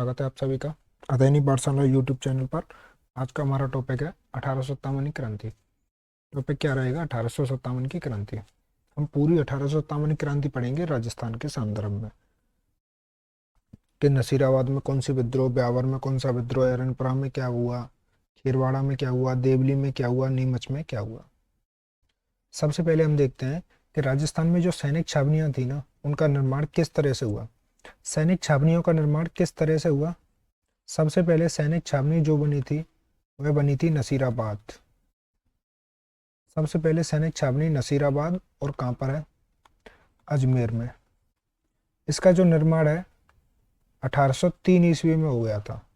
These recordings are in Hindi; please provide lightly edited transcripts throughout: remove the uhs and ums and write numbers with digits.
स्वागत है आप सभी का अध्ययनी पाठशाला यूट्यूब चैनल पर। आज का हमारा टॉपिक है 1857 की क्रांति। टॉपिक क्या रहेगा? 1857 की क्रांति। हम पूरी 1857 की क्रांति पढ़ेंगे राजस्थान के संदर्भ में कि नसीराबाद में कौन सी विद्रोह, ब्यावर में कौन सा विद्रोह, एरनपुरा में क्या हुआ, खीरवाड़ा में क्या हुआ, देवली में क्या हुआ, नीमच में क्या हुआ। सबसे पहले हम देखते हैं कि राजस्थान में जो सैनिक छावनियां थी ना, उनका निर्माण किस तरह से हुआ। सैनिक छावनियों का निर्माण किस तरह से हुआ? सबसे पहले सैनिक छावनी जो बनी थी वह बनी थी नसीराबाद। सबसे पहले सैनिक छावनी नसीराबाद, और कहाँ पर है? अजमेर में। इसका जो निर्माण है 1803 ईस्वी में हो गया था,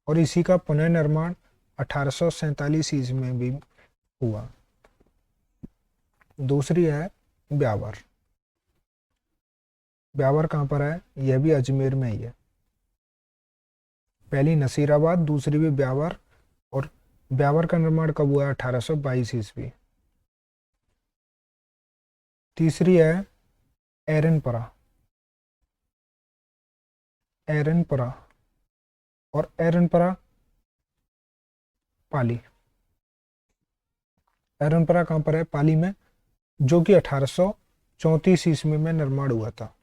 और इसी का पुनर्निर्माण 1847 ईस्वी में भी हुआ। दूसरी है ब्यावर। ब्यावर कहाँ पर है? यह भी अजमेर में ही है। पहली नसीराबाद, दूसरी भी ब्यावर, और ब्यावर का निर्माण कब हुआ? 1822 ईस्वी। तीसरी है एरनपुरा। एरनपुरा और एरनपुरा पाली। एरनपुरा कहाँ पर है? पाली में, जो कि 1834 ईस्वी में निर्माण हुआ था।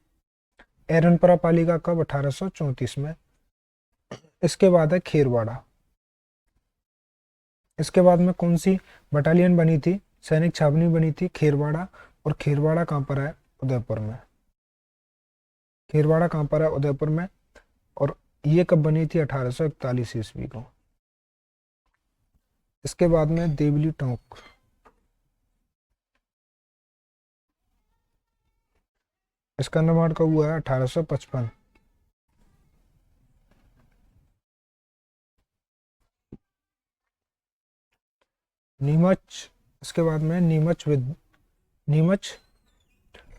एरनपुरा पाली का कब? 1834 में। इसके बाद है खीरवाड़ा। इसके बाद में कौन सी बटालियन बनी थी? सैनिक छावनी बनी थी खीरवाड़ा, और खीरवाड़ा कहाँ पर है? उदयपुर में। खीरवाड़ा कहाँ पर है? उदयपुर में। और ये कब बनी थी? 1841 ईस्वी को। इसके बाद में देवली टोंक। इसका निर्माण कब हुआ है? 1855। नीमच। इसके बाद में नीमच,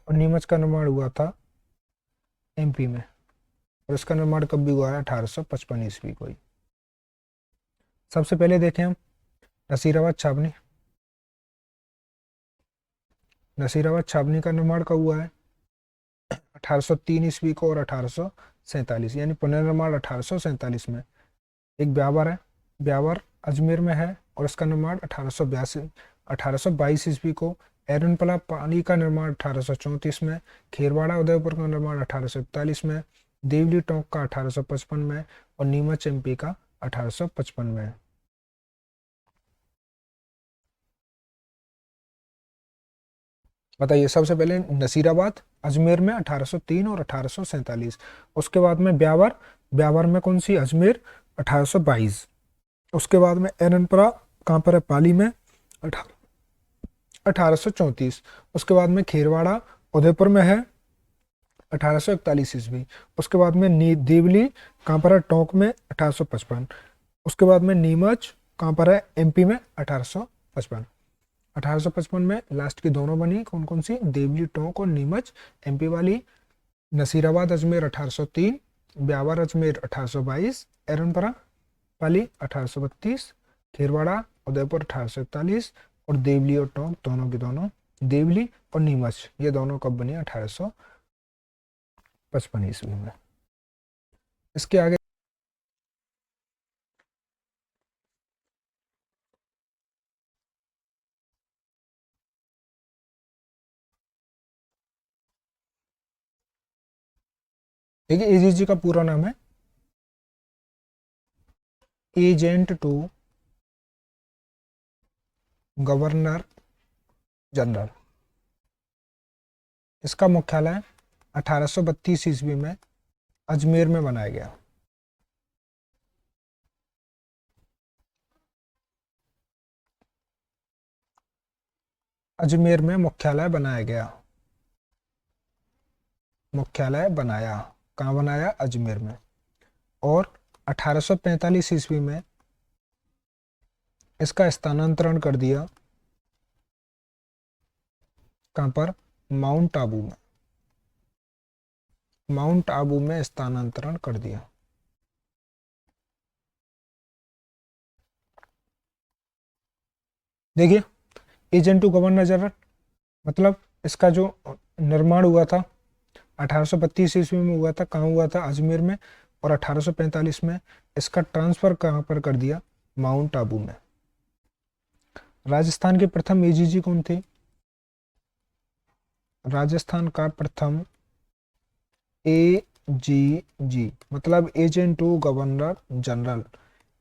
और नीमच का निर्माण हुआ था एमपी में, और इसका निर्माण कब भी हुआ है? 1855 ईस्वी को ही। सबसे पहले देखें हम नसीराबाद छावनी। नसीराबाद छावनी का निर्माण कब हुआ है? 1803 ईस्वी को, और 1847, यानी पुनर्निर्माण 1847 में। एक ब्यावर है, ब्यावर अजमेर में है, और इसका निर्माण 1822 ईस्वी को। एरनपला पाली का निर्माण 1834 में। खीरवाड़ा उदयपुर का निर्माण 1841 में। देवली टोंक का 1855 में, और नीमच एमपी का 1855 में। बताइए, सबसे पहले नसीराबाद अजमेर में 1803 और 1847। उसके बाद में ब्यावर, ब्यावर में कौन सी? अजमेर, 1822। उसके बाद में एरनपुरा कहाँ पर है? पाली में, 1834। उसके बाद में खीरवाड़ा उदयपुर में है, 1841 ईस्वी। उसके बाद में देवली कहाँ पर है? टोंक में, 1855। उसके बाद में नीमच कहाँ पर है? एमपी में, 1855। 1855 में लास्ट की दोनों बनी, कौन कौन सी? देवली टोंक और नीमच एमपी वाली। नसीराबाद अजमेर 1803, ब्यावर अजमेर 1822, एरनपुरा पाली 1832, खीरवाड़ा उदयपुर 1841, और देवली और टोंक दोनों की दोनों, देवली और नीमच, ये दोनों कब बनी? 1855 ईस्वी में। इसके आगे देखिए, एजीजी का पूरा नाम है एजेंट टू गवर्नर जनरल। इसका मुख्यालय 1832 ईस्वी में अजमेर में बनाया गया। अजमेर में मुख्यालय बनाया गया। मुख्यालय बनाया, कहाँ बनाया? अजमेर में। और 1845 ईस्वी में इसका स्थानांतरण कर दिया, कहाँ पर? माउंट आबू में। माउंट आबू में स्थानांतरण कर दिया। देखिए, एजेंट टू गवर्नर जनरल मतलब इसका जो निर्माण हुआ था 1832 ईस्वी में हुआ था। कहाँ हुआ था? अजमेर में। और 1845 में इसका ट्रांसफर कहाँ पर कर दिया, माउंट आबू में। राजस्थान के प्रथम एजीजी कौन थे, राजस्थान का प्रथम एजीजी मतलब एजेंट टू गवर्नर जनरल,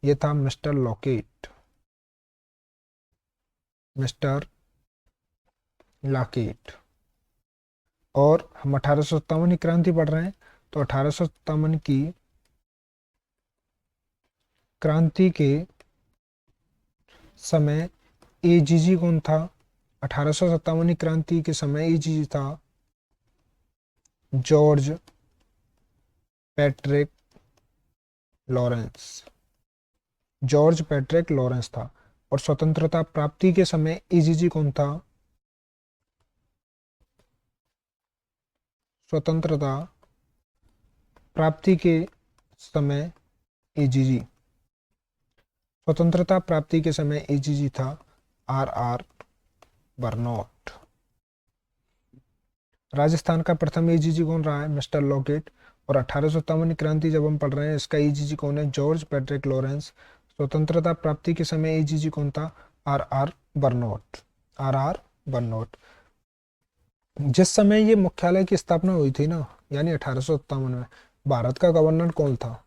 ये था मिस्टर लॉकेट, मिस्टर लॉकेट। और हम 1857 की क्रांति पढ़ रहे हैं, तो 1857 की क्रांति के समय एजीजी कौन था, 1857 की क्रांति के समय एजीजी था George Patrick Lawrence, George Patrick Lawrence था। और स्वतंत्रता प्राप्ति के समय एजीजी कौन था, स्वतंत्रता प्राप्ति के समय एजीजी, स्वतंत्रता प्राप्ति के समय एजीजी था आर आर बर्नौट। राजस्थान का प्रथम एजीजी कौन रहा है, मिस्टर लॉकेट। और 1857 क्रांति जब हम पढ़ रहे हैं, इसका एजीजी कौन है, जॉर्ज पैट्रिक लॉरेंस। स्वतंत्रता प्राप्ति के समय एजीजी कौन था, आर आर बर्नौट, आर आर बर्नौट। जिस समय ये मुख्यालय की स्थापना हुई थी ना, यानी 1857 में, भारत का गवर्नर कौन था,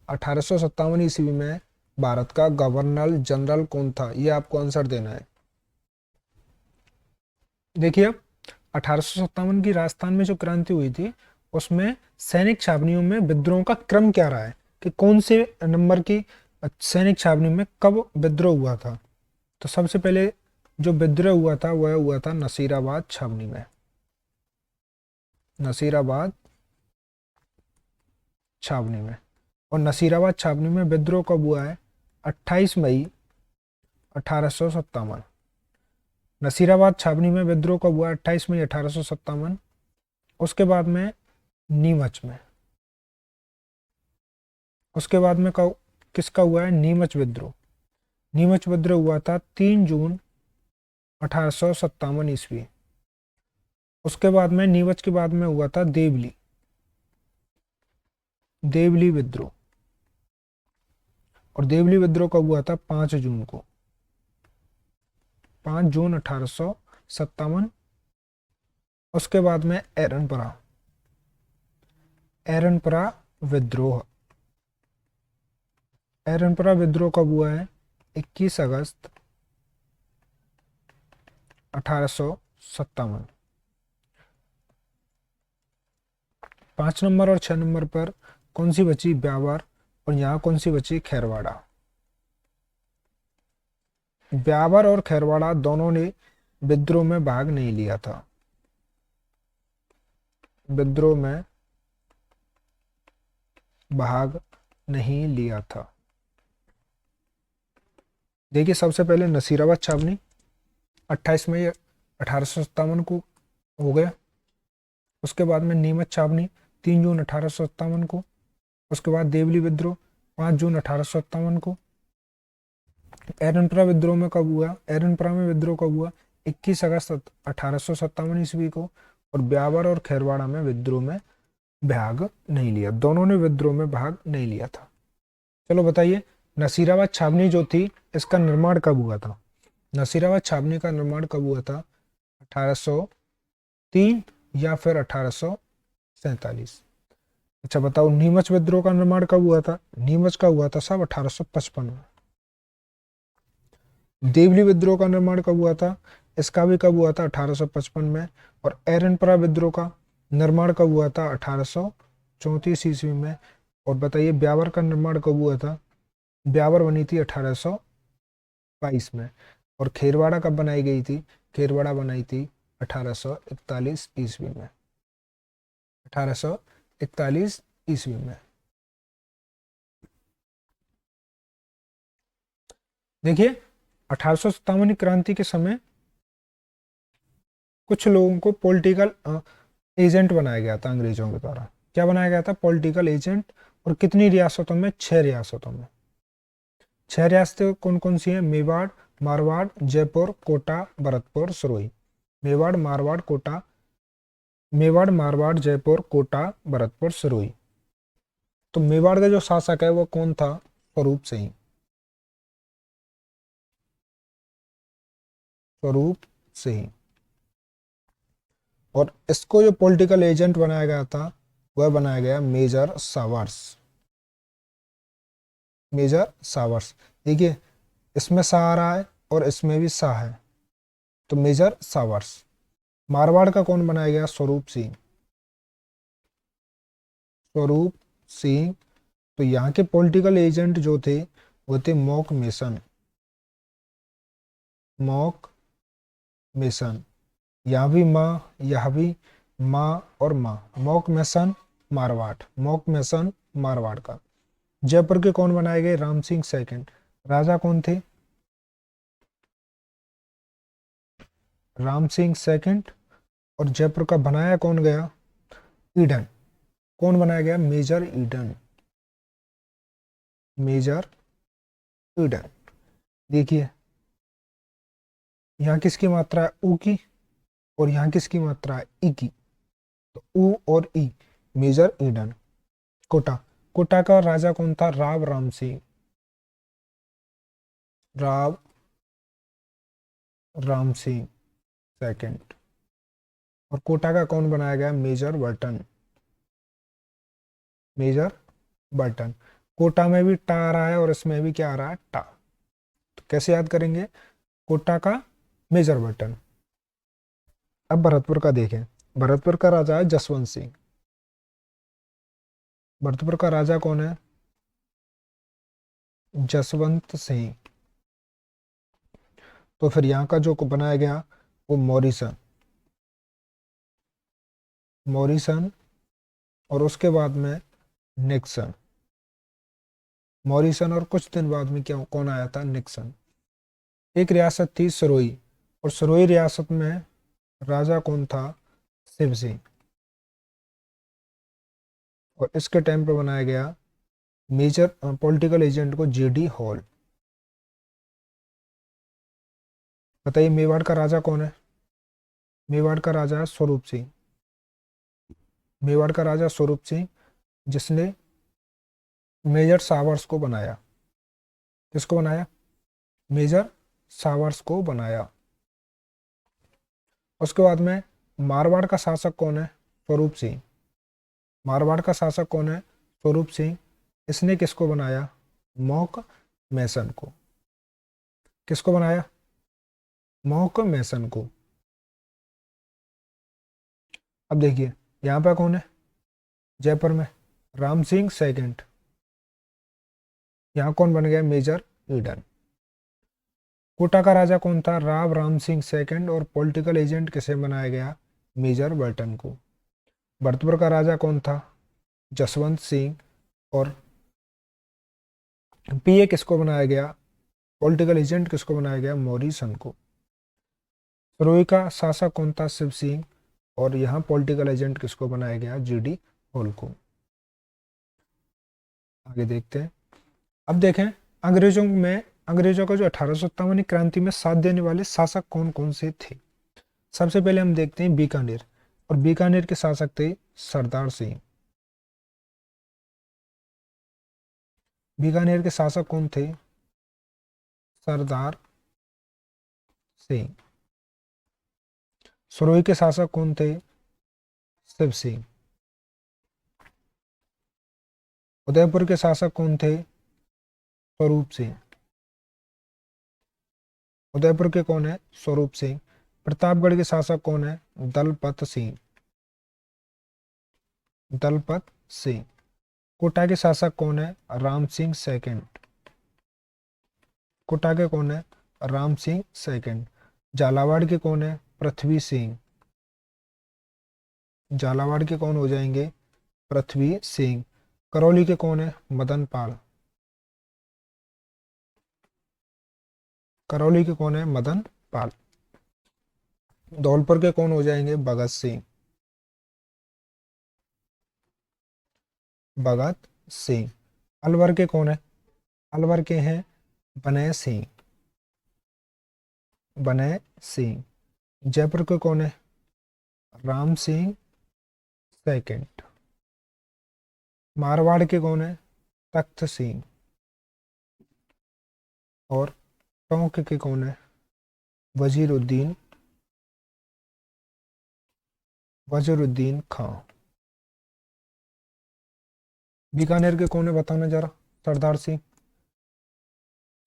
1857 ईस्वी में भारत का गवर्नर जनरल कौन था, ये आपको आंसर देना है। देखिए 1857 की राजस्थान में जो क्रांति हुई थी, उसमें सैनिक छावनियों में विद्रोह का क्रम क्या रहा है, कि कौन से नंबर की सैनिक छावनी में कब विद्रोह हुआ था। तो सबसे पहले जो विद्रोह हुआ था वह हुआ था नसीराबाद छावनी में, नसीराबाद छावनी में। और नसीराबाद छावनी में विद्रोह कब हुआ है, 28 मई 1857। नसीराबाद छावनी में विद्रोह कब हुआ, 28 मई 1857। उसके बाद में नीमच में, उसके बाद में किसका हुआ है, नीमच विद्रोह। नीमच विद्रोह हुआ था 3 जून 1857 ईस्वी। उसके बाद में नीमच के बाद में हुआ था देवली, देवली विद्रोह। और देवली विद्रोह कब हुआ था, 5 जून को, 5 जून 1857। उसके बाद में एरनपुरा, एरनपुरा विद्रोह। एरनपुरा विद्रोह कब हुआ है, 21 अगस्त 1857। 5 नंबर और 6 नंबर पर कौन सी बची, ब्यावर। और यहां कौन सी बची, खैरवाड़ा। ब्यावर और खैरवाड़ा दोनों ने विद्रोह में भाग नहीं लिया था, विद्रोह में भाग नहीं लिया था। देखिए सबसे पहले नसीराबाद छावनी 28 मई 1857 को हो गया। उसके बाद में नीमच छावनी 3 जून 1857 को। उसके बाद देवली विद्रोह 5 जून 1857 को। एरनपुरा विद्रोह में कब हुआ, एरनपुरा में विद्रोह कब हुआ, 21 अगस्त 1857 ईस्वी को। और ब्यावर और खैरवाड़ा में विद्रोह में भाग नहीं लिया, दोनों ने विद्रोह में भाग नहीं लिया था। चलो बताइए, नसीराबाद छावनी जो थी इसका निर्माण कब हुआ था, नसीराबाद छावनी का निर्माण कब हुआ था, 1803 या फिर 1847। अच्छा बताओ, नीमच विद्रोह का निर्माण कब हुआ था, नीमच का हुआ था साहब 1855 में। देवली विद्रोह का निर्माण कब हुआ था, इसका भी कब हुआ था, 1855 में। और एरनपुरा विद्रोह का निर्माण कब हुआ था, 1834 ईस्वी में। और बताइए ब्यावर का निर्माण कब हुआ था, ब्यावर बनी थी 1822 में। और खेरवाड़ा कब बनाई गई थी, खेरवाड़ा बनाई थी 1841 ईस्वी में, 1841 ईस्वी में। देखिए 1857 क्रांति के समय कुछ लोगों को पॉलिटिकल एजेंट बनाया गया था अंग्रेजों के द्वारा। क्या बनाया गया था, पॉलिटिकल एजेंट। और कितनी रियासतों में, 6 रियासतों में। 6 रियासतें कौन कौन सी हैं, मेवाड़, मारवाड़, जयपुर, कोटा, भरतपुर, सिरोही। मेवाड़, मारवाड़, कोटा, मेवाड़, मारवाड़, जयपुर, कोटा, भरतपुर, सिरोही। तो मेवाड़ का जो शासक है वो कौन था? स्वरूप सिंह। स्वरूप सिंह। और इसको जो पॉलिटिकल एजेंट बनाया गया था वह बनाया गया मेजर सावर्स। Major showers. देखिए, इसमें शाह आ रहा है और इसमें भी शाह है, तो मेजर सावर्स। मारवाड़ का कौन बनाया गया? स्वरूप सिंह। स्वरूप सिंह। तो यहाँ के पॉलिटिकल एजेंट जो थे वो थे मॉक मेसन। Mock mason. यहाँ भी माँ, यहाँ भी माँ और माँ। Mock mason Marwar. Mock mason Marwar का। जयपुर के कौन बनाए गए? राम सिंह सेकंड। राजा कौन थे? राम सिंह सेकंड। और जयपुर का बनाया कौन गया? ईडन। कौन बनाया गया? Major Eden. Major Eden. देखिए, यहाँ किसकी मात्रा है? ऊ की। और यहाँ किसकी मात्रा है? ई की। तो ऊ और ई। Major Eden. कोटा। कोटा का राजा कौन था? राव राम सिंह। राव राम सिंह सेकंड। और कोटा का कौन बनाया गया? Major Burton. Major Burton. Kota में भी टा आ रहा है और इसमें भी क्या आ रहा है? टा। तो कैसे याद करेंगे? कोटा का मेजर बर्टन। अब भरतपुर का देखें। भरतपुर का राजा है जसवंत सिंह। भरतपुर का राजा कौन है? जसवंत सिंह। तो फिर यहाँ का जो को बनाया गया वो मॉरिसन। मॉरिसन। और उसके बाद में निक्सन। मॉरिसन और कुछ दिन बाद में क्या कौन आया था? निक्सन। एक रियासत थी सरोई, और सरोई रियासत में राजा कौन था? शिव सिंह। और इसके टाइम पे बनाया गया मेजर पॉलिटिकल एजेंट को जेडी हॉल। बताइए, मेवाड़ का राजा कौन है? मेवाड़ का राजा है स्वरूप सिंह। मेवाड़ का राजा स्वरूप सिंह, जिसने मेजर सावर्स को बनाया। किसको बनाया? मेजर सावर्स को बनाया। उसके बाद में मारवाड़ का शासक कौन है? स्वरूप सिंह। मारवाड़ का शासक कौन है? स्वरूप सिंह। इसने किसको बनाया? मॉक मैसन को। किसको बनाया? मॉक मैसन को। अब देखिए, यहाँ पे कौन है? जयपुर में राम सिंह सेकंड। यहाँ कौन बन गया? Major Eden. कोटा का राजा कौन था? राव राम सिंह सेकंड। और पॉलिटिकल एजेंट किसे बनाया गया? मेजर बर्टन को। भरतपुर का राजा कौन था? जसवंत सिंह। और पीए किसको बनाया गया? पॉलिटिकल एजेंट किसको बनाया गया? मॉरिसन को। सरोई का शासक कौन था? शिव सिंह। और यहाँ पॉलिटिकल एजेंट किसको बनाया गया? जीडी होल को। आगे देखते हैं। अब देखें, अंग्रेजों का जो 1857 क्रांति में साथ देने वाले शासक कौन कौन से थे। सबसे पहले हम देखते हैं बीकानेर। और बीकानेर के शासक थे सरदार सिंह। बीकानेर के शासक कौन थे? सरदार सिंह। सरोई के शासक कौन थे? शिव सिंह। उदयपुर के शासक कौन थे? स्वरूप सिंह। उदयपुर के कौन है? स्वरूप सिंह। प्रतापगढ़ के शासक कौन है? दलपत सिंह। दलपत सिंह। कोटा के शासक कौन है? राम सिंह सेकंड। कोटा के कौन है? राम सिंह सेकंड। झालावाड़ के कौन है? पृथ्वी सिंह। झालावाड़ के कौन हो जाएंगे? पृथ्वी सिंह। करौली के कौन है? मदन पाल। करौली के कौन है? मदन पाल। धौलपुर के कौन हो जाएंगे? भगत सिंह। भगत सिंह। अलवर के कौन है? अलवर के हैं बनय सिंह। बनय सिंह। जयपुर के कौन है? राम सिंह सेकंड। मारवाड़ के कौन है? तख्त सिंह। और टोंक के कौन है? वजीरुद्दीन, वजीरुद्दीन खां। बीकानेर के कौन है बताना जरा? सरदार सिंह।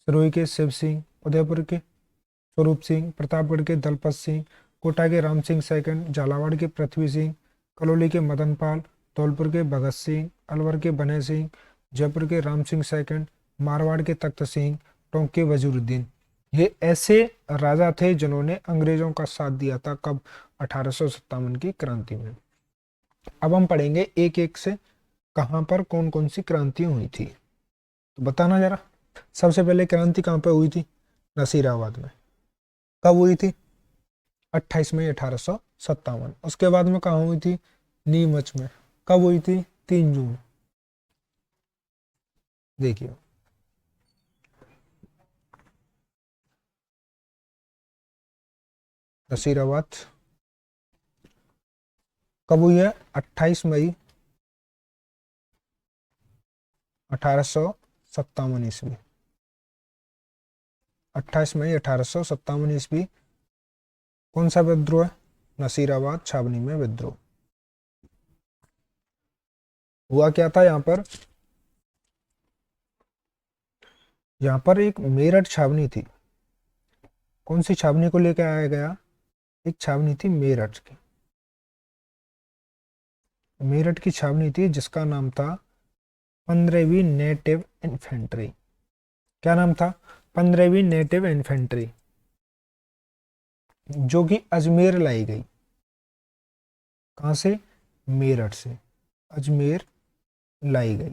सिरोही के शिव सिंह। उदयपुर के स्वरूप सिंह। प्रतापगढ़ के दलपत सिंह। कोटा के राम सिंह सेकंड। झालावाड़ के पृथ्वी सिंह। करौली के मदन पाल। धौलपुर के भगत सिंह। अलवर के बनय सिंह। जयपुर के राम सिंह सेकंड। मारवाड़ के तख्त सिंह। टोंक के वजीरुद्दीन। ये ऐसे राजा थे जिन्होंने अंग्रेजों का साथ दिया था कब? 1857 की क्रांति में। अब हम पढ़ेंगे एक एक से कहां पर कौन कौन सी क्रांतियां हुई थी, तो बताना जरा। सबसे पहले क्रांति कहां पर हुई थी? नसीराबाद में। कब हुई थी? 28 मई 1857। उसके बाद में कहाँ हुई थी? नीमच में। कब हुई थी? 3 जून। देखिए, नसीराबाद कब हुई है? 28 मई 1857 ईस्वी। 28 मई 1857 ईस्वी। कौन सा विद्रोह है? नसीराबाद छावनी में विद्रोह। हुआ क्या था यहाँ पर एक मेरठ छावनी थी। कौन सी छावनी को लेकर आया गया? एक छावनी थी मेरठ की। मेरठ की छावनी थी जिसका नाम था 15वीं नेटिव इन्फेंट्री। क्या नाम था? 15वीं नेटिव इन्फेंट्री, जो कि अजमेर लाई गई। कहां से? मेरठ से अजमेर लाई गई।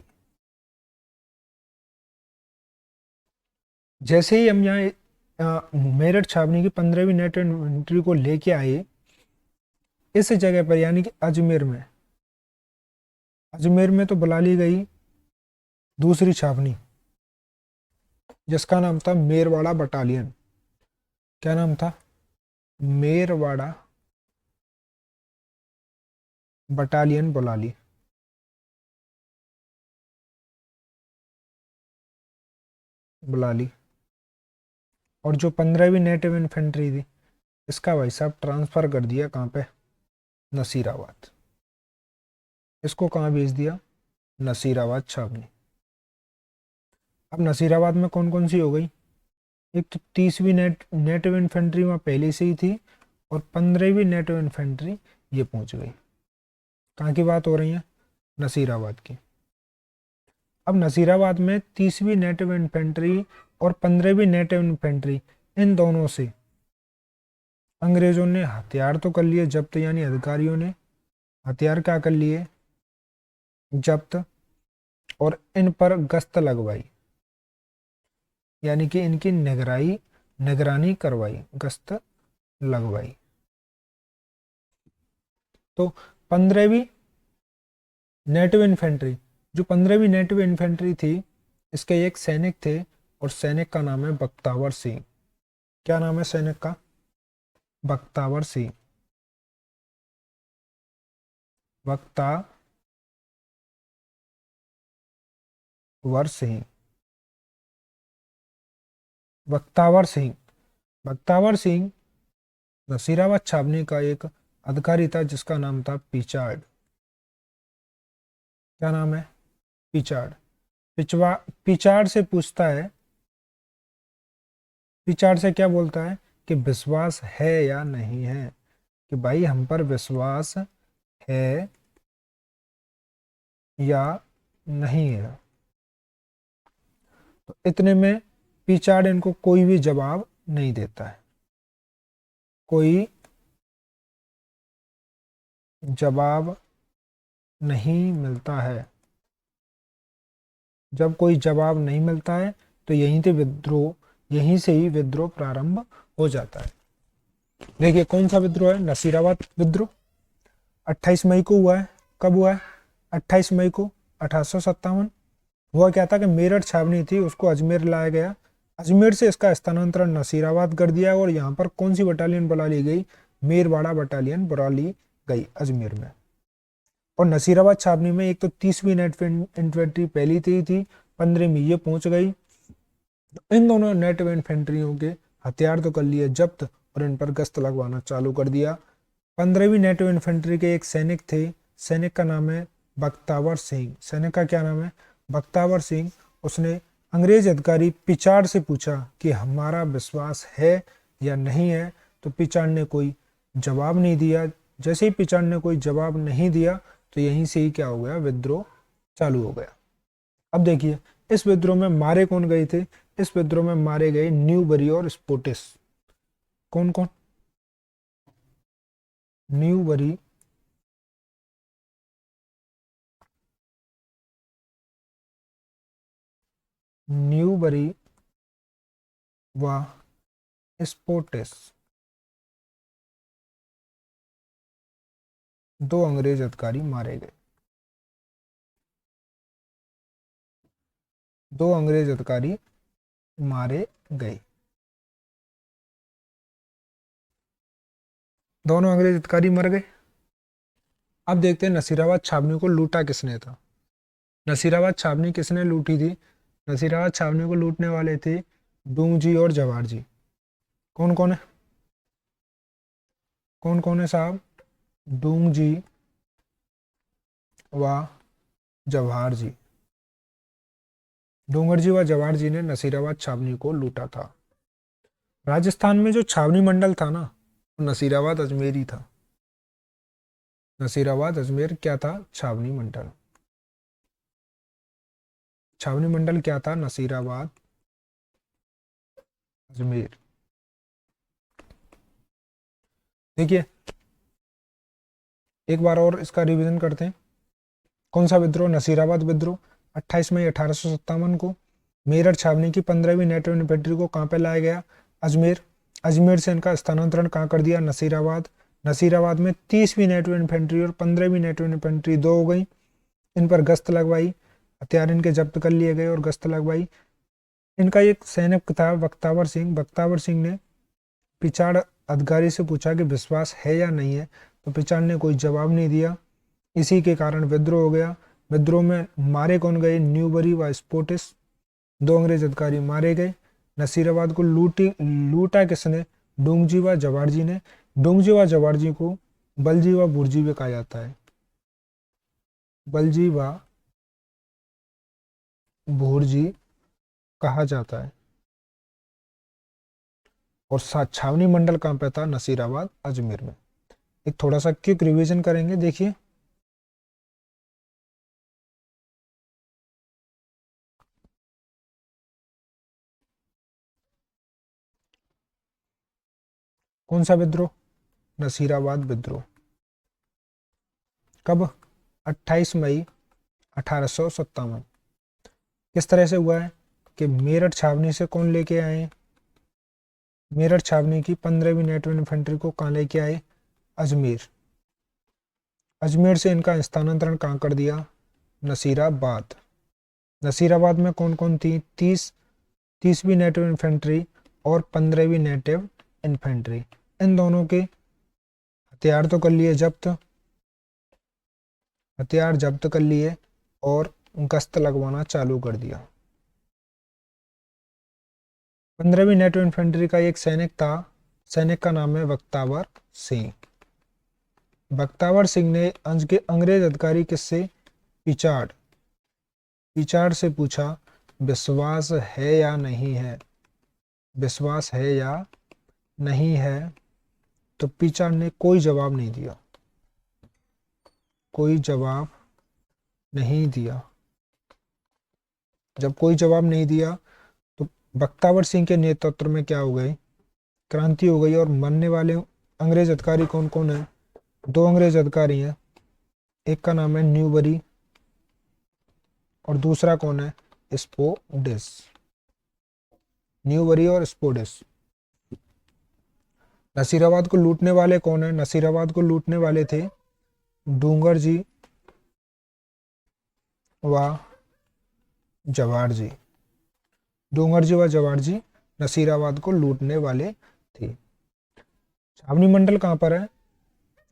जैसे ही हम यहाँ मेरठ छावनी की 15वीं नेटिव इन्फेंट्री को लेके आए इस जगह पर, यानी कि अजमेर में, अजमेर में तो बुला ली गई दूसरी छावनी जिसका नाम था मेरवाड़ा बटालियन। क्या नाम था? मेरवाड़ा बटालियन बुला ली। और जो 15वीं नेटिव इन्फेंट्री थी इसका भाई साहब ट्रांसफर कर दिया कहाँ पे? नसीराबाद। इसको कहाँ भेज दिया? नसीराबाद छावनी। अब नसीराबाद में कौन कौन सी हो गई? एक तो 30वीं नेटिव इन्फेंट्री वहाँ पहले से ही थी, और 15वीं नेटिव इन्फेंट्री ये पहुंच गई। कहाँ की बात हो रही है? नसीराबाद की। अब नसीराबाद में 30वीं नेटिव इन्फेंट्री और 15वीं नेटिव इन्फेंट्री, इन दोनों से अंग्रेजों ने हथियार तो कर लिए जब्त, यानी अधिकारियों ने हथियार क्या कर लिए? जब्त। और इन पर गश्त लगवाई, यानी कि इनकी निगरानी करवाई, गश्त लगवाई। तो 15वीं नेटिव इन्फेंट्री, जो 15वीं नेटिव इन्फेंट्री थी, इसके एक सैनिक थे और सैनिक का नाम है बख्तावर सिंह। क्या नाम है सैनिक का? बख्तावर सिंह। बख्तावर सिंह। बख्तावर सिंह। बख्तावर सिंह नसीराबाद छावनी का एक अधिकारी था जिसका नाम था पिचार्ड। क्या नाम है? पिचार्ड। पिचार्ड से पूछता है, पिचार्ड से क्या बोलता है कि विश्वास है या नहीं है, कि भाई हम पर विश्वास है या नहीं है। तो इतने में पिचार्ड इनको कोई भी जवाब नहीं देता है। कोई जवाब नहीं मिलता है। जब कोई जवाब नहीं मिलता है तो यहीं से ही विद्रोह प्रारंभ हो जाता है। देखिए कौन सा विद्रोह है? नसीराबाद विद्रोह 28 मई को हुआ है। कब हुआ है? 28 मई को 1857। हुआ क्या था कि मेरठ छावनी थी उसको अजमेर लाया गया, अजमेर से इसका स्थानांतरण नसीराबाद कर दिया, और यहाँ पर कौन सी बटालियन बुला ली गई? मेरवाड़ा बटालियन बुला ली गई अजमेर में। और नसीराबाद छावनी में एक तो 30वीं नेट इन्फेंट्री पहली थी 15वीं ये पहुंच गई। इन दोनों नेट इन्फेंट्रियों के हथियार तो कर लिए जब्त और इन पर गश्त लगवाना चालू कर दिया। 15वीं नेट इन्फेंट्री के एक सैनिक थे, सैनिक का नाम है बख्तावर सिंह। सैनिक का क्या नाम है? बख्तावर सिंह। उसने अंग्रेज अधिकारी पिचाड़ से पूछा कि हमारा विश्वास है या नहीं है, तो पिचाड़ ने कोई जवाब नहीं दिया। जैसे ही पिचाड़ ने कोई जवाब नहीं दिया तो यहीं से ही क्या हो गया, विद्रोह चालू हो गया। अब देखिए इस विद्रोह में मारे कौन गए थे? इस विद्रोह में मारे गए न्यूबरी और स्पोटिस। कौन कौन? न्यूबरी, न्यूबरी व स्पोटिस, दो अंग्रेज अधिकारी मारे गए। दो अंग्रेज अधिकारी मारे गए। दोनों अंग्रेज अधिकारी मर गए। अब देखते हैं नसीराबाद छावनी को लूटा किसने था। नसीराबाद छावनी किसने लूटी थी? नसीराबाद छावनी को लूटने वाले थे डूंग जी और जवाहर जी। कौन कौन है? कौन कौन है साहब? डूंग जी व जवाहर जी। डूंगर जी व जवाहर जी ने नसीराबाद छावनी को लूटा था। राजस्थान में जो छावनी मंडल था ना, वो नसीराबाद अजमेरी था। नसीराबाद अजमेर क्या था? छावनी मंडल। छावनी मंडल क्या था? नसीराबाद अजमेर। देखिए एक बार और इसका रिवीजन करते हैं। कौन सा विद्रोह? नसीराबाद विद्रोह। 28 मई 1857 को मेरठ छावनी की 15वीं नेटिव इन्फेंट्री को कहाँ पे लाया गया? अजमेर। अजमेर से इनका स्थानांतरण कहाँ कर दिया? नसीराबाद। नसीराबाद में 30वीं नेटिव इन्फेंट्री और 15वीं नेटिव इन्फेंट्री दो हो गई। इन पर गश्त लगवाई, हथियार इनके जब्त कर लिए गए और गश्त लगवाई। इनका एक सैनिक था बख्तावर सिंह। बख्तावर सिंह ने पिचाड़ अधिकारी से पूछा कि विश्वास है या नहीं है, तो पिचाड़ ने कोई जवाब नहीं दिया। इसी के कारण विद्रोह हो गया। विद्रोह में मारे कौन गए? न्यूबरी व स्पोटिस, दो अंग्रेज अधिकारी मारे गए। नसीराबाद को लूटा किसने? डूंगजी व जवाहर जी ने। डूंगजी व जवाहर जी को बलजी व बुर्जी भी कहा जाता है। बलजी व भुर्जी कहा जाता है। और छावनी मंडल कहाँ पे था? नसीराबाद अजमेर में। एक थोड़ा सा क्विक रिवीजन करेंगे। देखिए कौन सा विद्रोह? नसीराबाद विद्रोह। कब? 28 मई 1857। किस तरह से हुआ है कि मेरठ छावनी से कौन लेके आए? मेरठ छावनी की 15वीं नेटिव इन्फेंट्री को कहाँ लेके आए? अजमेर। अजमेर से इनका स्थानांतरण कहाँ कर दिया? नसीराबाद। नसीराबाद में कौन कौन थी? 30वीं नेटिव इन्फेंट्री और 15वीं नेटिव इन्फेंट्री। इन दोनों के हथियार तो कर लिए जब्त, हथियार जब्त कर लिए और गश्त लगवाना चालू कर दिया। 15वीं नेटिव इन्फेंट्री का एक सैनिक था, सैनिक का नाम है बख्तावर सिंह। बख्तावर सिंह ने अंग्रेज अधिकारी किससे? पिचाड़। पिचाड़ से पूछा विश्वास है या नहीं है, विश्वास है या नहीं है, तो पिचाड़ ने कोई जवाब नहीं दिया। कोई जवाब नहीं दिया। जब कोई जवाब नहीं दिया तो बख्तावर सिंह के नेतृत्व में क्या हो गई? क्रांति हो गई। और मरने वाले अंग्रेज अधिकारी कौन कौन है? दो अंग्रेज अधिकारी हैं। एक का नाम है न्यूबरी और दूसरा कौन है? स्पोडिस। न्यूबरी और स्पोडिस। नसीराबाद को लूटने वाले कौन है? नसीराबाद को लूटने वाले थे डूंगर जी व जवाहर जी। डूंगर जी व जवाहर जी नसीराबाद को लूटने वाले थे। छावनी मंडल कहाँ पर है?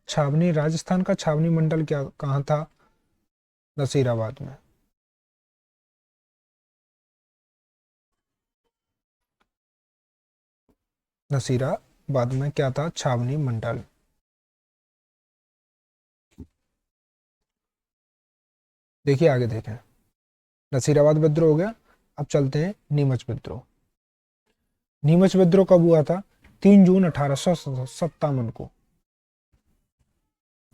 छावनी, राजस्थान का छावनी मंडल क्या कहाँ था? नसीराबाद में। नसीराबाद में क्या था? छावनी मंडल। देखिए आगे देखें, नसीराबाद विद्रोह हो गया। अब चलते हैं नीमच विद्रोह। नीमच विद्रोह कब हुआ था? 3 जून 1857 को।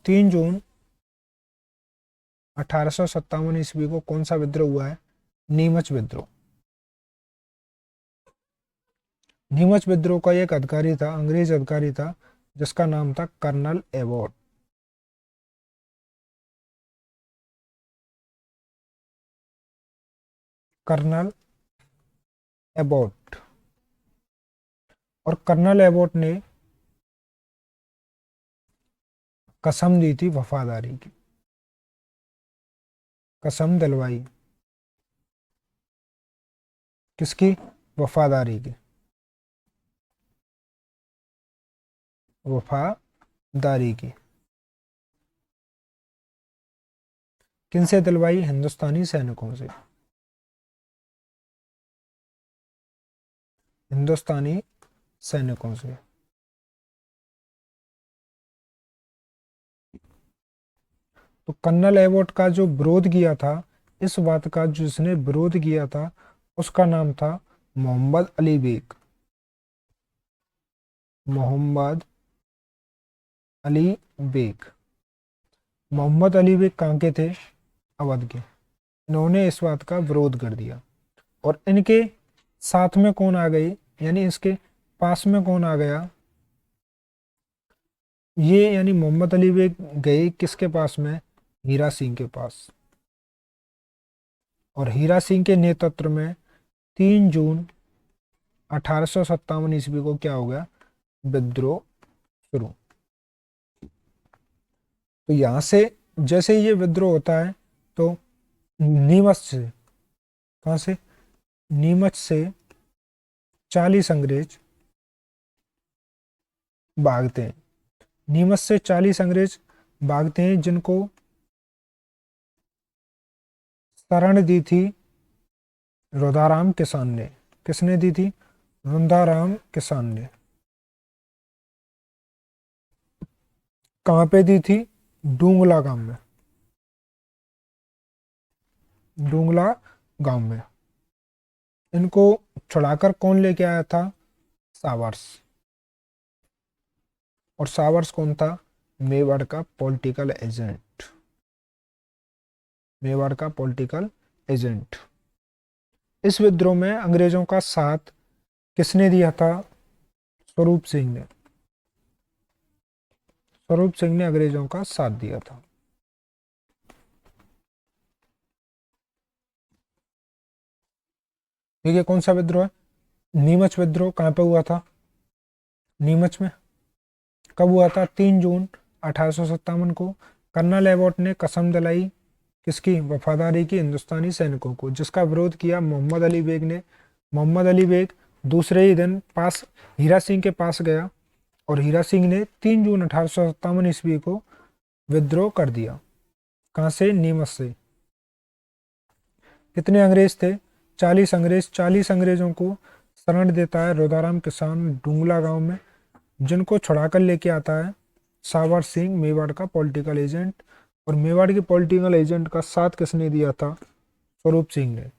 3 जून 1857 ईस्वी को कौन सा विद्रोह हुआ है? नीमच विद्रोह। नीमच विद्रोह का एक अधिकारी था, अंग्रेज अधिकारी था, जिसका नाम था कर्नल एबॉट। Colonel Abbott. और कर्नल एबॉट ने कसम दी थी वफादारी की, कसम दिलवाई। किसकी? वफादारी की। वफादारी की किनसे दिलवाई? हिंदुस्तानी सैनिकों से। हिंदुस्तानी सैनिकों से। तो कर्नल एबॉट का जो विरोध किया था, इस बात का जिसने विरोध किया था, उसका नाम था मोहम्मद अली बेग। मोहम्मद अली बेग। मोहम्मद अली बेग कहाँ के थे? अवध के। इन्होंने इस बात का विरोध कर दिया। और इनके साथ में कौन आ गई, यानी इसके पास में कौन आ गया? ये यानी मोहम्मद अली बेग गए किसके पास में? हीरा सिंह के पास। और हीरा सिंह के नेतृत्व में 3 जून 1857 ईस्वी को क्या हो गया? विद्रोह शुरू। तो यहां से जैसे ही ये विद्रोह होता है, तो नीमच से, कहां से? नीमच से 40 अंग्रेज भागते हैं। नीमच से 40 अंग्रेज भागते हैं, जिनको शरण दी थी रुदाराम किसान ने। किसने दी थी? रुदाराम किसान ने। कहां पे दी थी? डूंगला गांव में। डूंगला गांव में। इनको छुड़ाकर कौन लेके आया था? सावर्स। और सावर्स कौन था? मेवाड़ का पॉलिटिकल एजेंट। मेवाड़ का पॉलिटिकल एजेंट। इस विद्रोह में अंग्रेजों का साथ किसने दिया था? स्वरूप सिंह ने। स्वरूप सिंह ने अंग्रेजों का साथ दिया था। देखिए कौन सा विद्रोह है? नीमच विद्रोह कहां पे हुआ था? नीमच में। कब हुआ था? 3 जून 1857 को। कर्नल एबॉट ने कसम दिलाई किसकी? वफादारी की हिंदुस्तानी सैनिकों को, जिसका विरोध किया मोहम्मद अली बेग ने। मोहम्मद अली बेग दूसरे ही दिन पास हीरा सिंह के पास गया, और हीरा सिंह ने 3 जून 1857 ईस्वी को विद्रोह कर दिया। कहां से? नीमच से। कितने अंग्रेज थे? 40 अंग्रेज। 40 अंग्रेजों को शरण देता है रुदाराम किसान डुंगला गांव में, जिनको छुड़ाकर लेके आता है सावर सिंह, मेवाड़ का पॉलिटिकल एजेंट। और मेवाड़ के पॉलिटिकल एजेंट का साथ किसने दिया था? स्वरूप सिंह ने।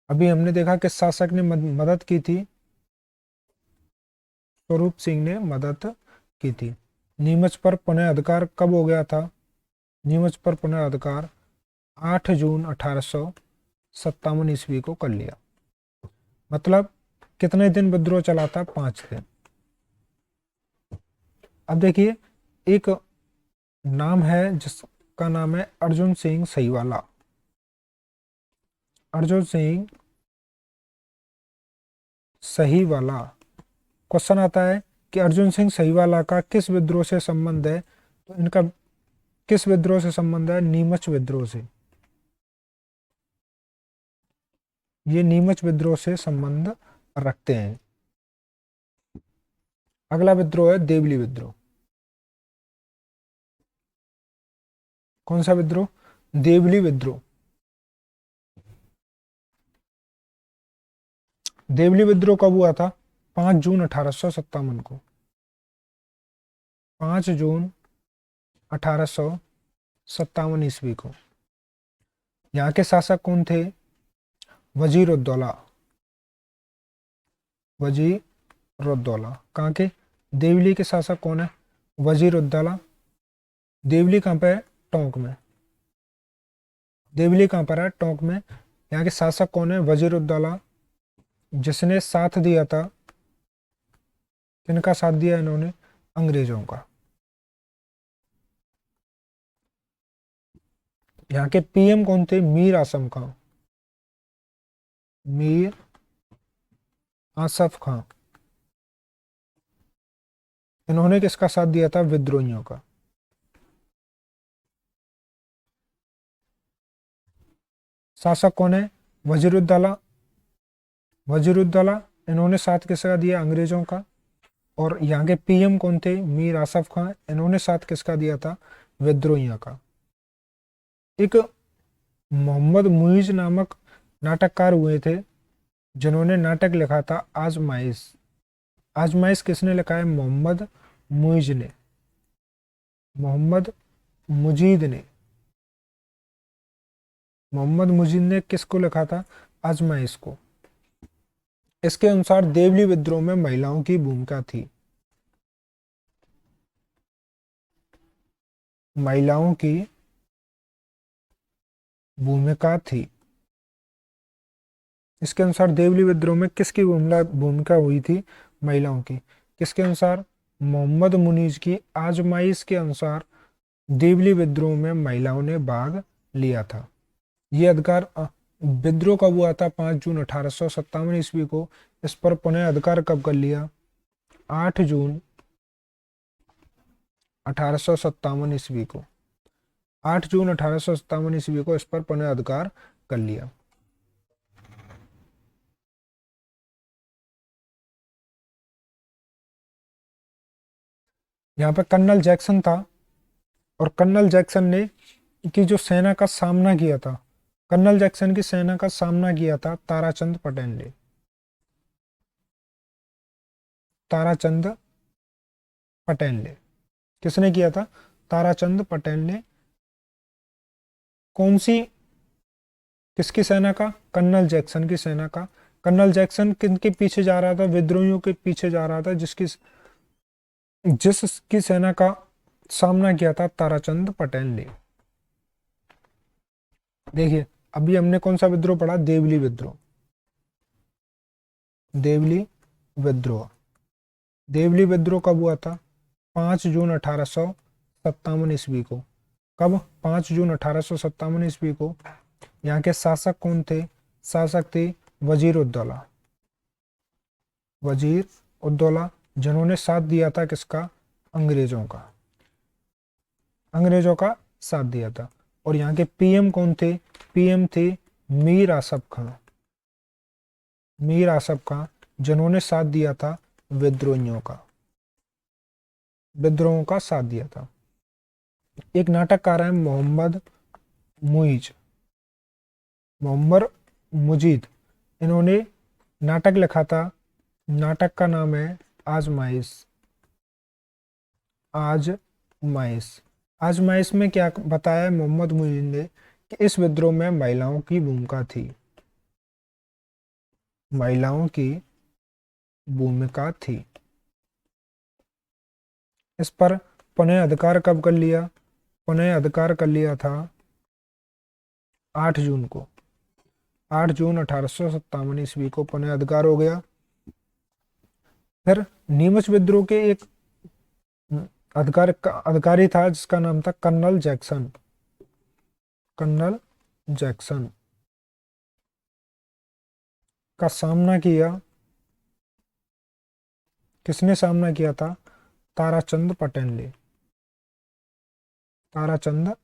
अभी हमने देखा कि शासक ने मदद की थी, स्वरूप सिंह ने मदद की थी। नीमच पर पुनः अधिकार कब हो गया था? नीमच पर पुनः अधिकार 8 जून 1857 ईस्वी को कर लिया। मतलब कितने दिन विद्रोह चला था? 5 दिन। अब देखिए, एक नाम है जिसका नाम है अर्जुन सिंह सहीवाला। अर्जुन सिंह सहीवाला। क्वेश्चन आता है कि अर्जुन सिंह सहीवाला का किस विद्रोह से संबंध है? तो इनका किस विद्रोह से संबंध है? नीमच विद्रोह से। ये नीमच विद्रोह से संबंध रखते हैं। अगला विद्रोह है देवली विद्रोह। कौन सा विद्रोह? देवली विद्रोह। देवली विद्रोह कब हुआ था? 5 जून 1857 को। 5 जून 1857 ईस्वी को। यहाँ के शासक कौन थे? वजीर उद्दौला। वजीर उद्दौला। कहाँ के? देवली के शासक कौन है? वजीर उद्दौला। देवली कहाँ पे है? टोंक में। देवली कहाँ पर है? टोंक में। यहाँ के शासक कौन है? वजीर उद्दौला, जिसने साथ दिया था, किनका साथ दिया इन्होंने? अंग्रेजों का। यहाँ के पीएम कौन थे? मीर आसम खां। मीर आसफ खां। इन्होंने किसका साथ दिया था? विद्रोहियों का। शासक कौन है? वजीरुद्दौला। वजीरुद्दौला। इन्होंने साथ किसका दिया? अंग्रेजों का। और यहाँ के पीएम कौन थे? मीर आसफ खां। इन्होंने साथ किसका दिया था? विद्रोहियों का। एक मोहम्मद मुइज नामक नाटककार हुए थे, जिन्होंने नाटक लिखा था आजमाइश। आजमाइश किसने लिखा है? मोहम्मद मुइज ने। मोहम्मद मुजीद ने। मोहम्मद मुजीद ने किसको लिखा था? आजमाइश को। इसके अनुसार देवली विद्रोह में महिलाओं की भूमिका थी। महिलाओं की भूमिका थी। इसके अनुसार देवली विद्रोह में किसकी भूमिका हुई थी? महिलाओं की। किसके अनुसार? मोहम्मद मुनीज की आजमाइश के अनुसार देवली विद्रोह में महिलाओं ने भाग लिया था। ये अधिकार विद्रोह कब हुआ था? 5 जून 1857 ईस्वी को। इस पर पुनः अधिकार कब कर लिया? 8 जून 1857 ईस्वी को। 8 जून 1857 ईस्वी को इस पर पुनः अधिकार कर लिया। यहाँ पे कर्नल जैक्सन था, और कर्नल जैक्सन ने की जो सेना का सामना किया था, कर्नल जैक्सन की सेना का सामना किया था ताराचंद पटेल ने। ताराचंद पटेल ने। किसने किया था? ताराचंद पटेल ने। कौन सी, किसकी सेना का? कर्नल जैक्सन की सेना का। कर्नल जैक्सन किनके पीछे जा रहा था? विद्रोहियों के पीछे जा रहा था, जिसकी सेना का सामना किया था ताराचंद पटेल ने। देखिए, अभी हमने कौन सा विद्रोह पढ़ा? देवली विद्रोह। देवली विद्रोह। देवली विद्रोह कब हुआ था? 5 जून 1857 ईस्वी को। कब? 5 जून 1857 ईस्वी को। यहाँ के शासक कौन थे? शासक थे वजीर उद्दौला। वजीर उद्दौला, जिन्होंने साथ दिया था किसका? अंग्रेजों का। अंग्रेजों का साथ दिया था। और यहाँ के पीएम कौन थे? पीएम थे मीर आसफ खां। मीर आसफ खां, जिन्होंने साथ दिया था विद्रोहियों का। विद्रोहों का साथ दिया था। एक नाटककार है मोहम्मद मुइज, मोहम्मद मुजीद। इन्होंने नाटक लिखा था। नाटक का नाम है आजमाइश। आजमाइश। आजमाइश में क्या बताया मोहम्मद मुजीद ने? कि इस विद्रोह में महिलाओं की भूमिका थी। महिलाओं की भूमिका थी। इस पर पुनः अधिकार कब कर लिया? पुनः अधिकार कर लिया था 8 जून को। 8 जून 1857 ईस्वी को पुनः अधिकार हो गया। फिर नीमच विद्रोह के एक अधिकारी था, जिसका नाम था कर्नल जैक्सन। कर्नल जैक्सन का सामना किया, किसने सामना किया था? ताराचंद पटेल ने। ताराचंद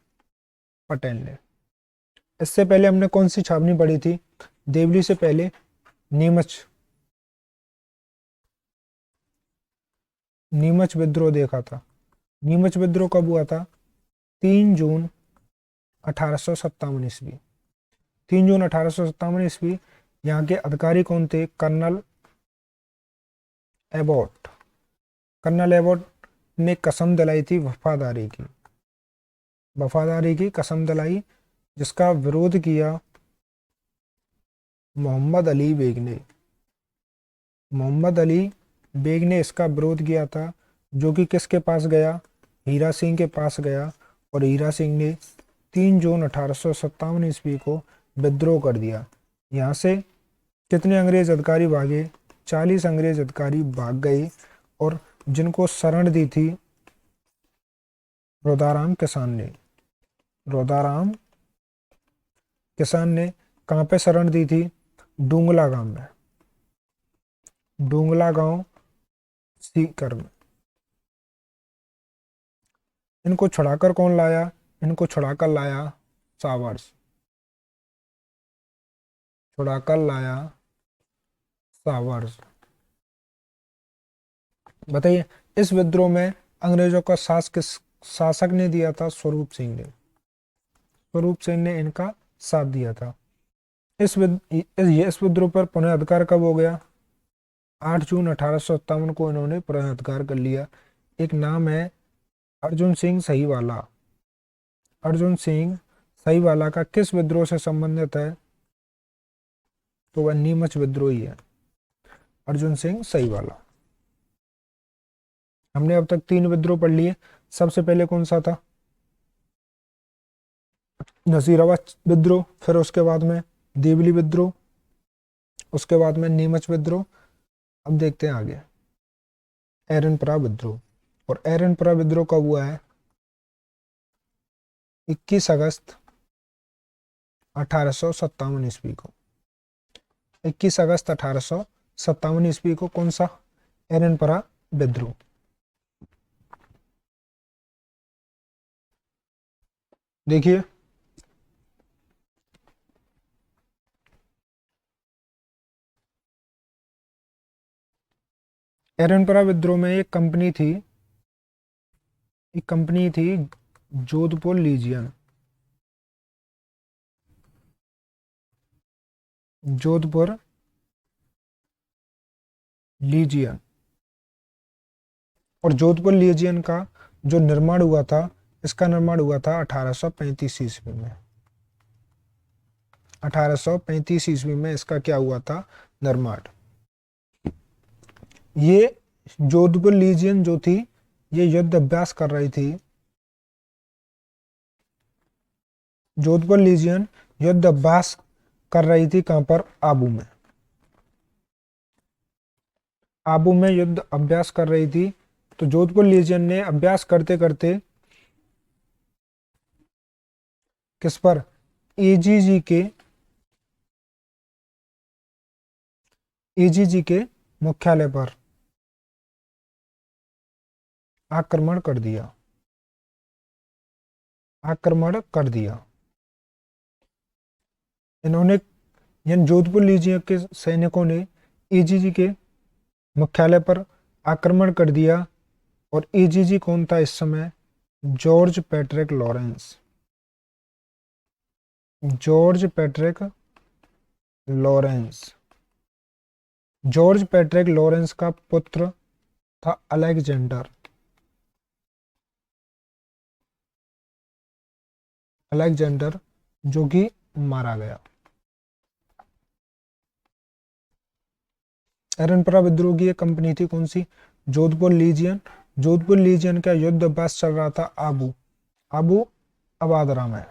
पटेल ने। इससे पहले हमने कौन सी छावनी पढ़ी थी? देवली से पहले नीमच। नीमच विद्रोह देखा था। नीमच विद्रोह कब हुआ था? 3 जून 1857 ईस्वी। 3 जून 1857 ईस्वी। यहाँ के अधिकारी कौन थे? Colonel Abbott. कर्नल एबॉट ने कसम दिलाई थी वफादारी की। वफादारी की कसम दिलाई, जिसका विरोध किया मोहम्मद अली बेग ने। मोहम्मद अली बेग ने इसका विरोध किया था, जो कि किसके पास गया? हीरा सिंह के पास गया। और हीरा सिंह ने 3 जून 1857 ईस्वी को विद्रोह कर दिया। यहाँ से कितने अंग्रेज अधिकारी भागे? 40 अंग्रेज अधिकारी भाग गए। और जिनको शरण दी थी रोदाराम किसान ने। रोदाराम किसान ने कहाँ पे शरण दी थी? डूंगला गांव में। डूंगला गांव सीकर में। इनको छुड़ाकर कौन लाया? इनको छुड़ाकर लाया सावर्स। छुड़ाकर लाया सावर्स। बताइए, इस विद्रोह में अंग्रेजों का शासक ने दिया था स्वरूप सिंह ने। स्वरूप सिंह ने इनका साथ दिया था। इस विद्रोह पर पुनः अधिकार कब हो गया? 8 जून 1857 को इन्होंने पुनः अधिकार कर लिया। एक नाम है अर्जुन सिंह सहीवाला। अर्जुन सिंह सहीवाला का किस विद्रोह से संबंधित है? तो वह नीमच विद्रोही है, अर्जुन सिंह सहीवाला। हमने अब तक 3 विद्रोह पढ़ लिए। सबसे पहले कौन सा था? नसीराबाद विद्रोह। फिर उसके बाद में देवली विद्रोह। उसके बाद में नीमच विद्रोह। अब देखते हैं आगे एरनपुरा विद्रोह। और एरनपुरा विद्रोह कब हुआ है? 21 अगस्त 1857 ईस्वी को। 21 अगस्त 1857 ईस्वी को कौन सा? एरनपुरा विद्रोह। देखिए, एरनपुरा विद्रोह में एक कंपनी थी। जोधपुर लीजियन। जोधपुर लीजियन। और जोधपुर लीजियन का जो निर्माण हुआ था, इसका निर्माण हुआ था 1835 ईस्वी में। 1835 ईस्वी में इसका क्या हुआ था? निर्माण। ये जोधपुर लीजियन जो थी, ये युद्ध अभ्यास कर रही थी। जोधपुर लीजियन युद्ध अभ्यास कर रही थी कहां पर? आबू में। आबू में युद्ध अभ्यास कर रही थी। तो जोधपुर लीजियन ने अभ्यास करते करते किस पर? एजीजी के मुख्यालय पर आक्रमण कर दिया। आक्रमण कर दिया। इन्होंने, यानी जोधपुर लीजियन के सैनिकों ने एजीजी के मुख्यालय पर आक्रमण कर दिया। और एजीजी कौन था इस समय? George Patrick Lawrence. George Patrick Lawrence. George Patrick Lawrence का पुत्र था अलेक्जेंडर। अलेक्जेंडर, जो कि मारा गया। एरनपुरा विद्रोह की एक कंपनी थी, कौन सी? जोधपुर लीजियन। जोधपुर लीजियन का युद्ध अभ्यास चल रहा था आबू। आबू अबादरा में।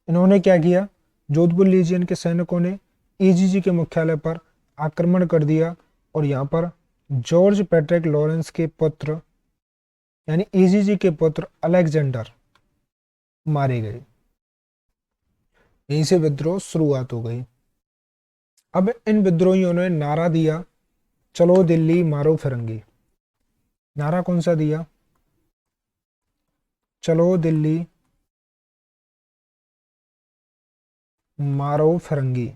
इन्होंने क्या किया? जोधपुर लीजियन के सैनिकों ने एजीजी के मुख्यालय पर आक्रमण कर दिया। और यहाँ पर जॉर्ज पैट्रिक लॉरेंस के पुत्र, यानी एजीजी के पुत्र अलेक्जेंडर मारे गए। यहीं से विद्रोह शुरुआत हो गई। अब इन विद्रोहियों ने नारा दिया, चलो दिल्ली मारो फिरंगी। नारा कौन सा दिया? चलो दिल्ली मारो फिरंगी।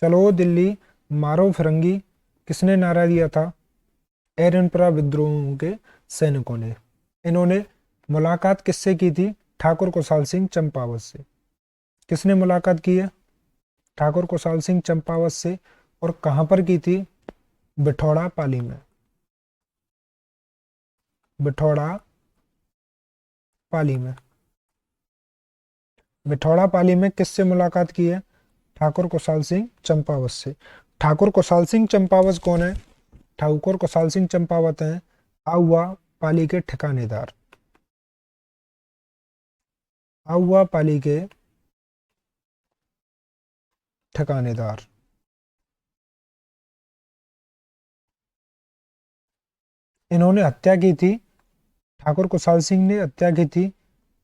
चलो दिल्ली मारो फिरंगी। किसने नारा दिया था? एरनपरा विद्रोह के सैनिकों ने। इन्होंने मुलाकात किससे की थी? ठाकुर कुशाल सिंह चंपावत से। किसने मुलाकात की है? ठाकुर कुशाल सिंह चंपावत से। और कहां पर की थी? बिठौड़ा पाली में। बिठौड़ा पाली में। बिठौड़ा पाली में किससे मुलाकात की है? ठाकुर कुशाल सिंह चंपावत से। ठाकुर कुशाल सिंह चंपावत कौन है? ठाकुर कुशाल सिंह चंपावत हैं आउवा पाली के ठिकानेदार। आउवा पाली के ठिकानेदार। इन्होंने हत्या की थी, ठाकुर कुशाल सिंह ने हत्या की थी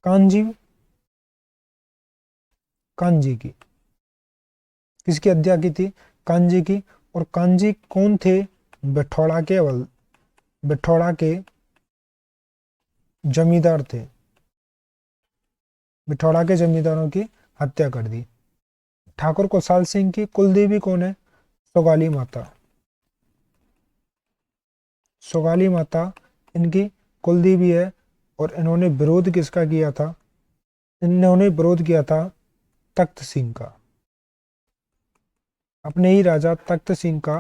कांजी कांजी की। किसकी हत्या की थी? कांजी की। और कांजी कौन थे? बिठौड़ा के जमींदार थे। बिठौड़ा के जमींदारों की हत्या कर दी। ठाकुर कुशाल सिंह की कुलदेवी कौन है? सोगाली माता। सोगाली माता इनकी कुलदेवी है। और इन्होंने विरोध किसका किया था? इन्होंने विरोध किया था तख्त सिंह का। अपने ही राजा तख्त सिंह का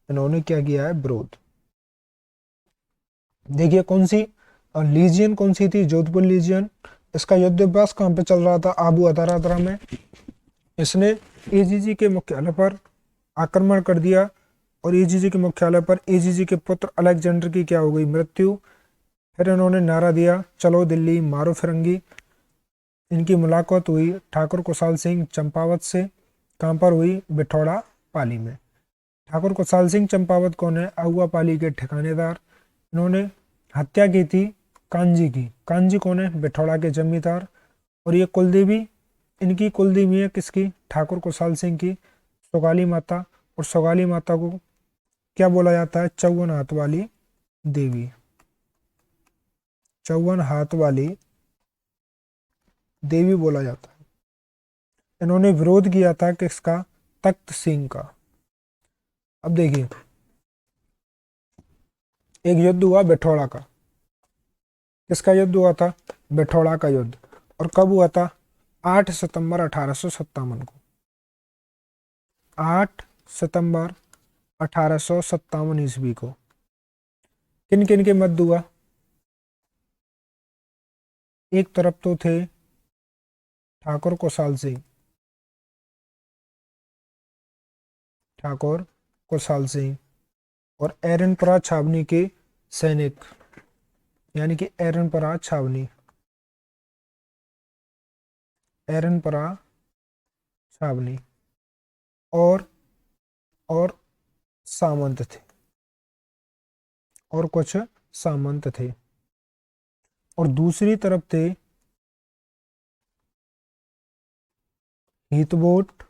इन्होंने क्या किया है? विरोध। देखिए कौन सी लीजियन कौन सी थी? जोधपुर लीजियन। इसका युद्ध अभ्यास कहाँ पे चल रहा था? आबू अतारातरा में। इसने एजीजी के मुख्यालय पर आक्रमण कर दिया और एजीजी के मुख्यालय पर एजीजी के पुत्र अलेक्जेंडर की क्या हो गई? मृत्यु। फिर इन्होंने नारा दिया चलो दिल्ली मारो फिरंगी। इनकी मुलाकात हुई ठाकुर कुशाल सिंह चंपावत से। कहां पर हुई? बिठौड़ा पाली में। ठाकुर कुशाल सिंह चंपावत कौन है? आउवा पाली के ठिकानेदार। इन्होंने हत्या की थी कांजी की। कांजी कौन है? बिठौड़ा के जमींदार। और ये कुलदेवी, इनकी कुलदेवी है किसकी? ठाकुर कुशाल सिंह की सोगाली माता। और सोगाली माता को क्या बोला जाता है? चौवन हाथ वाली देवी। चौवन हाथ वाली देवी बोला जाता है। इन्होंने विरोध किया था किसका? तख्त सिंह का। अब देखिए एक युद्ध हुआ बिठौड़ा का। किसका युद्ध हुआ था? बिठौड़ा का युद्ध। और कब हुआ था? 8 सितंबर 1857 को। 8 सितंबर 1857 ईस्वी को। किन किन के मध्य हुआ? एक तरफ तो थे ठाकुर कुशाल सिंह, ठाकुर कुशाल सिंह और एरनपरा छावनी के सैनिक, यानी कि एरनपरा छावनी, एरनपरा छावनी और और सामंत थे। और कुछ सामंत थे। और दूसरी तरफ थे हितवोट,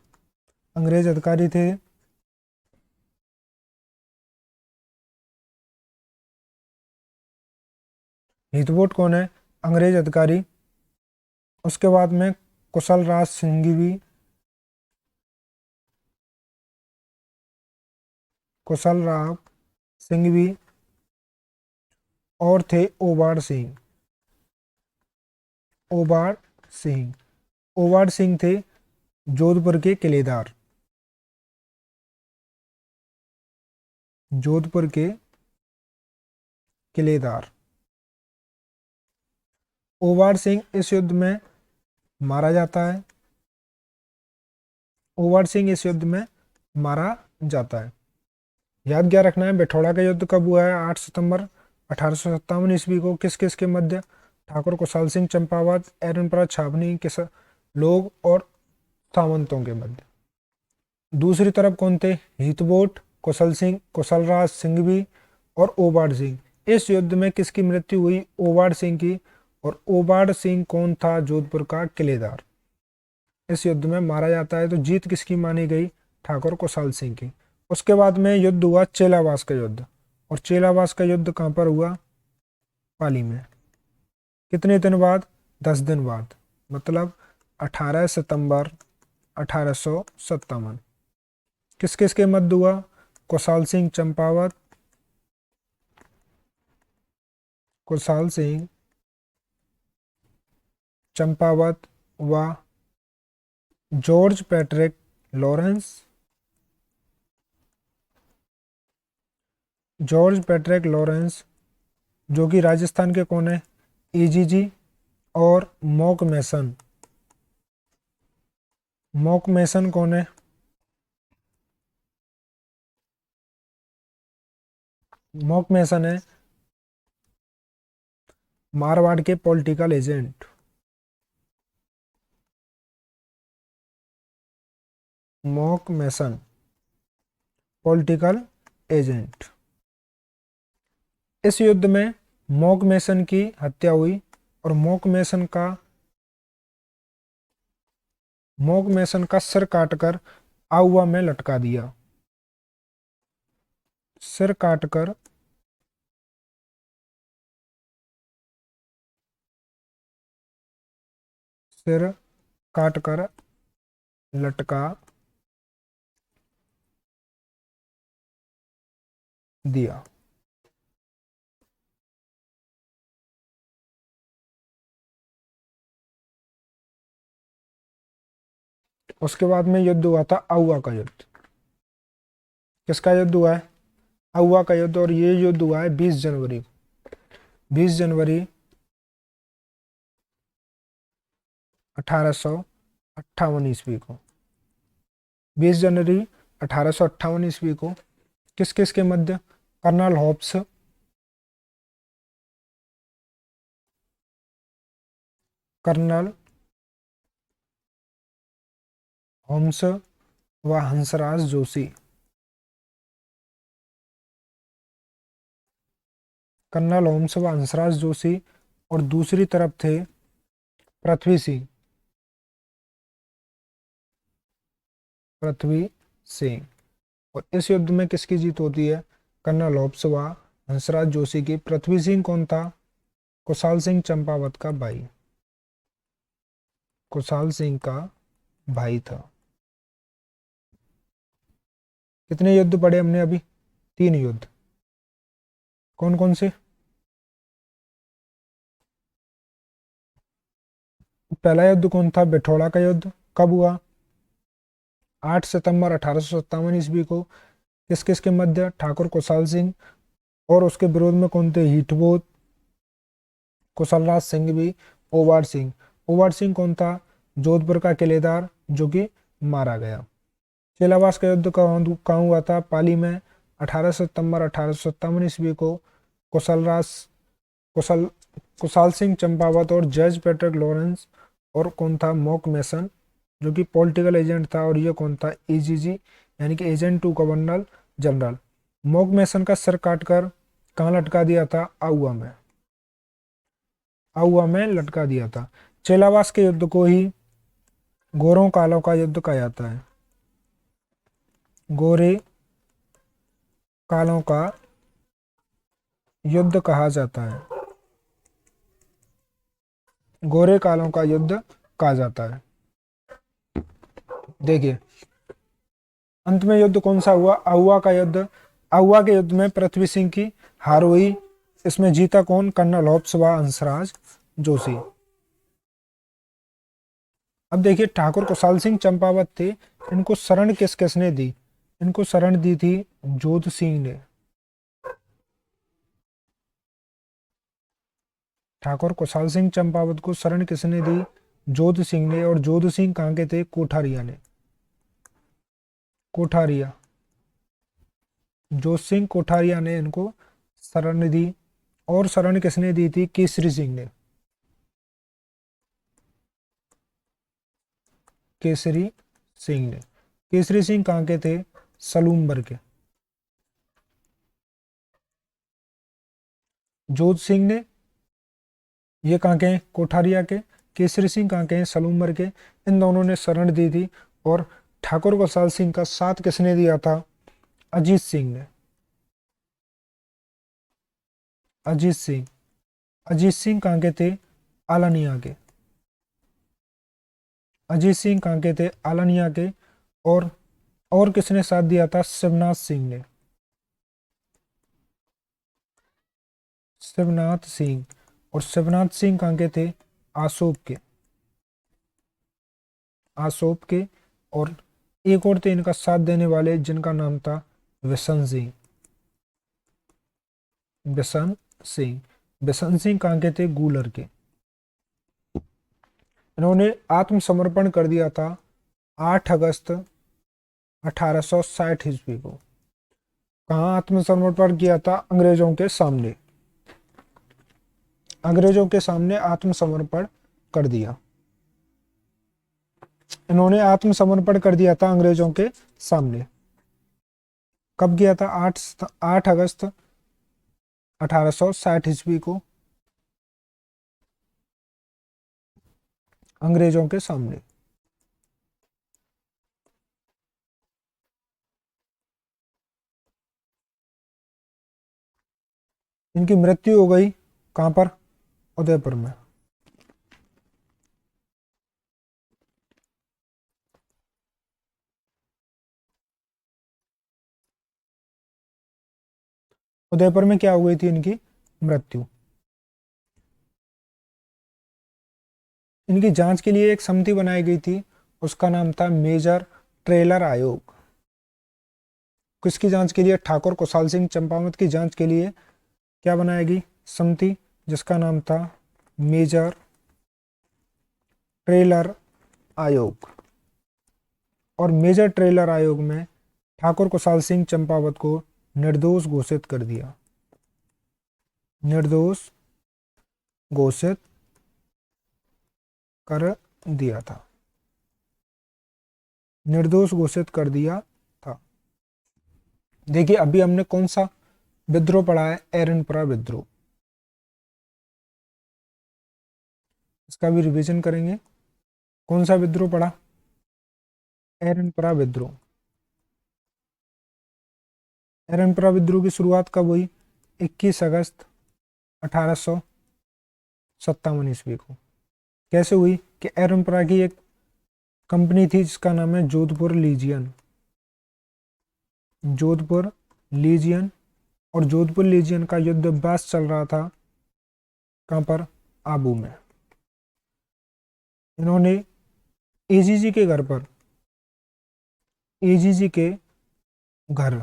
अंग्रेज अधिकारी थे। हितवोट कौन है? अंग्रेज अधिकारी। उसके बाद में कुशल राज सिंघवी, कुशल राव सिंघवी। और थे ओबाड़ सिंह। ओबाड़ सिंह। ओबाड़ सिंह थे जोधपुर के किलेदार। जोधपुर के किलेदार। ओबाड़ सिंह इस युद्ध में मारा जाता है। ओबाड़ सिंह इस युद्ध में मारा जाता है। याद क्या रखना है? बिठौड़ा का युद्ध कब हुआ है? 8 सितंबर 1857 ईस्वी को। किस किस के मध्य? ठाकुर कुशाल सिंह चंपावत, एरनपरा छावनी के लोग और सामंतों के मध्य। दूसरी तरफ कौन थे? हितवोट, कुशल सिंह, कुशलराज सिंघवी और ओबाड़ सिंह। इस युद्ध में किसकी मृत्यु हुई? ओबाड़ सिंह की। और ओबाड़ सिंह कौन था? जोधपुर का किलेदार। इस युद्ध में मारा जाता है। तो जीत किसकी मानी गई? ठाकुर कुशाल सिंह की। उसके बाद में युद्ध हुआ चेलावास का युद्ध। और चेलावास का युद्ध कहां पर हुआ? पाली में। कितने दिन बाद? 10 दिन बाद। मतलब 18 सितंबर 1857। किस किस के मध्य हुआ? कुशाल सिंह चंपावत, कुशाल सिंह चंपावत व George Patrick Lawrence, George Patrick Lawrence जो कि राजस्थान के कौन है, ईजीजी, और मॉक मैसन, मॉक मैसन कौन है, मॉक मैसन है मारवाड़ के पॉलिटिकल एजेंट, मॉक मैसन पॉलिटिकल एजेंट। इस युद्ध में मॉक मैसन की हत्या हुई और मॉक मैसन का सिर काटकर आउवा में लटका दिया, सिर काटकर सिर काटकर लटका दिया। उसके बाद में युद्ध हुआ था आउवा का युद्ध। किसका युद्ध हुआ है, आउवा का युद्ध, और ये युद्ध हुआ है 20 जनवरी, 20 जनवरी 1858 ईस्वी को, 20 जनवरी 1858 ईस्वी को किस किस के मध्य, कर्नल होप्स, कर्नल होम्स व हंसराज जोशी, कर्नल होम्स व हंसराज जोशी, और दूसरी तरफ थे पृथ्वी सिंह, पृथ्वी सिंह। और इस युद्ध में किसकी जीत होती है, कर्नल होप्स व हंसराज जोशी की। पृथ्वी सिंह कौन था, कुशाल सिंह चंपावत का भाई, कुशाल सिंह का भाई था। कितने युद्ध पढ़े हमने अभी, 3 युद्ध। कौन कौन से, पहला युद्ध कौन था, बिठौड़ा का युद्ध, कब हुआ, 8 सितंबर 1857 ईस्वी को। किस किस के मध्य, ठाकुर कुशाल सिंह, और उसके विरोध में कौन थे, हिटबोत, कुशलराज सिंह भी, ओवार सिंह। ओवार सिंह कौन था, जोधपुर का किलेदार जो कि मारा गया। चेलावास का युद्ध कहाँ हुआ था, पाली में, 18 सितंबर 1857 ईस्वी को। कुशलराज कुशल कुशाल सिंह चंपावत और जॉर्ज पैट्रिक लॉरेंस, और कौन था, मॉक मैसन जो कि पॉलिटिकल एजेंट था, और ये कौन था, ईजीजी यानी कि agent to governor general. Monck Mason का सर काटकर कहाँ लटका दिया था, आउवा में, आउवा में लटका दिया था। चेलावास के युद्ध को ही गोरों कालों का युद्ध कहा जाता है, गोरे कालों का युद्ध कहा जाता है, गोरे कालों का युद्ध कहा जाता है। देखिए अंत में युद्ध कौन सा हुआ, आउवा का युद्ध। आउवा के युद्ध में पृथ्वी सिंह की हार हुई। इसमें जीता कौन, कर्नल होप्स व हंसराज जोशी। अब देखिए ठाकुर कुशाल सिंह चंपावत थे, इनको शरण किस किसने दी, इनको शरण दी थी जोध सिंह ने। ठाकुर कुशाल सिंह चंपावत को शरण किसने दी, जोध सिंह ने। और जोध सिंह कहाँ के थे, कोठारिया ने, कोठारिया, जोध सिंह कोठारिया ने इनको शरण दी। और शरण किसने दी थी, केसरी सिंह ने, केसरी सिंह ने। केसरी सिंह कहाँ के थे, सलूमबर के। जोध सिंह ने, ये कहाँ के हैं, कोठारिया के। केसरी सिंह कहाँ के हैं, सलूमबर के। इन दोनों ने शरण दी थी। और ठाकुर कुशाल सिंह का साथ किसने दिया था, अजीत सिंह ने, अजीत सिंह। अजीत सिंह कहाँ के थे, आलानिया के, अजीत सिंह कहाँ के थे, आलानिया के। और किसने साथ दिया था, शिवनाथ सिंह ने, शिवनाथ सिंह। और शिवनाथ सिंह कहाँ के थे? आसोप के, आसोप के। और एक और थे इनका साथ देने वाले जिनका नाम था बिशन सिंह, बिशन सिंह। बिशन सिंह कहाँ के थे? गूलर के। इन्होंने आत्मसमर्पण कर दिया था 8 अगस्त 1860 ईस्वी को। कहाँ आत्मसमर्पण किया था? अंग्रेजों के सामने, अंग्रेजों के सामने आत्मसमर्पण कर दिया। इन्होंने आत्मसमर्पण कर दिया था अंग्रेजों के सामने। कब किया था? 8 अगस्त 1860 ईस्वी को, अंग्रेजों के सामने। इनकी मृत्यु हो गई कहां पर? उदयपुर में। उदयपुर में क्या हो गई थी इनकी मृत्यु? इनकी जांच के लिए एक समिति बनाई गई थी, उसका नाम था मेजर ट्रेलर आयोग। किसकी जांच के लिए? ठाकुर कुशाल सिंह चंपावत की जांच के लिए क्या बनाएगी? समिति, जिसका नाम था मेजर ट्रेलर आयोग। और मेजर ट्रेलर आयोग में ठाकुर कुशाल सिंह चंपावत को निर्दोष घोषित कर दिया, निर्दोष घोषित कर दिया था, निर्दोष घोषित कर दिया था। देखिए अभी हमने कौन सा विद्रोह पढ़ा है? एरनपुरा विद्रोह। इसका भी रिवीजन करेंगे। कौन सा विद्रोह पढ़ा? एरनपुरा विद्रोह। एरनपुरा विद्रोह की शुरुआत कब हुई? 21 अगस्त 1857 ईस्वी को। कैसे हुई? कि एरनपुरा की एक कंपनी थी जिसका नाम है जोधपुर लीजियन, जोधपुर लीजियन। और जोधपुर लीजियन का युद्ध अभ्यास चल रहा था कहां पर? आबू में। इन्होंने एजीजी के घर पर, एजीजी के घर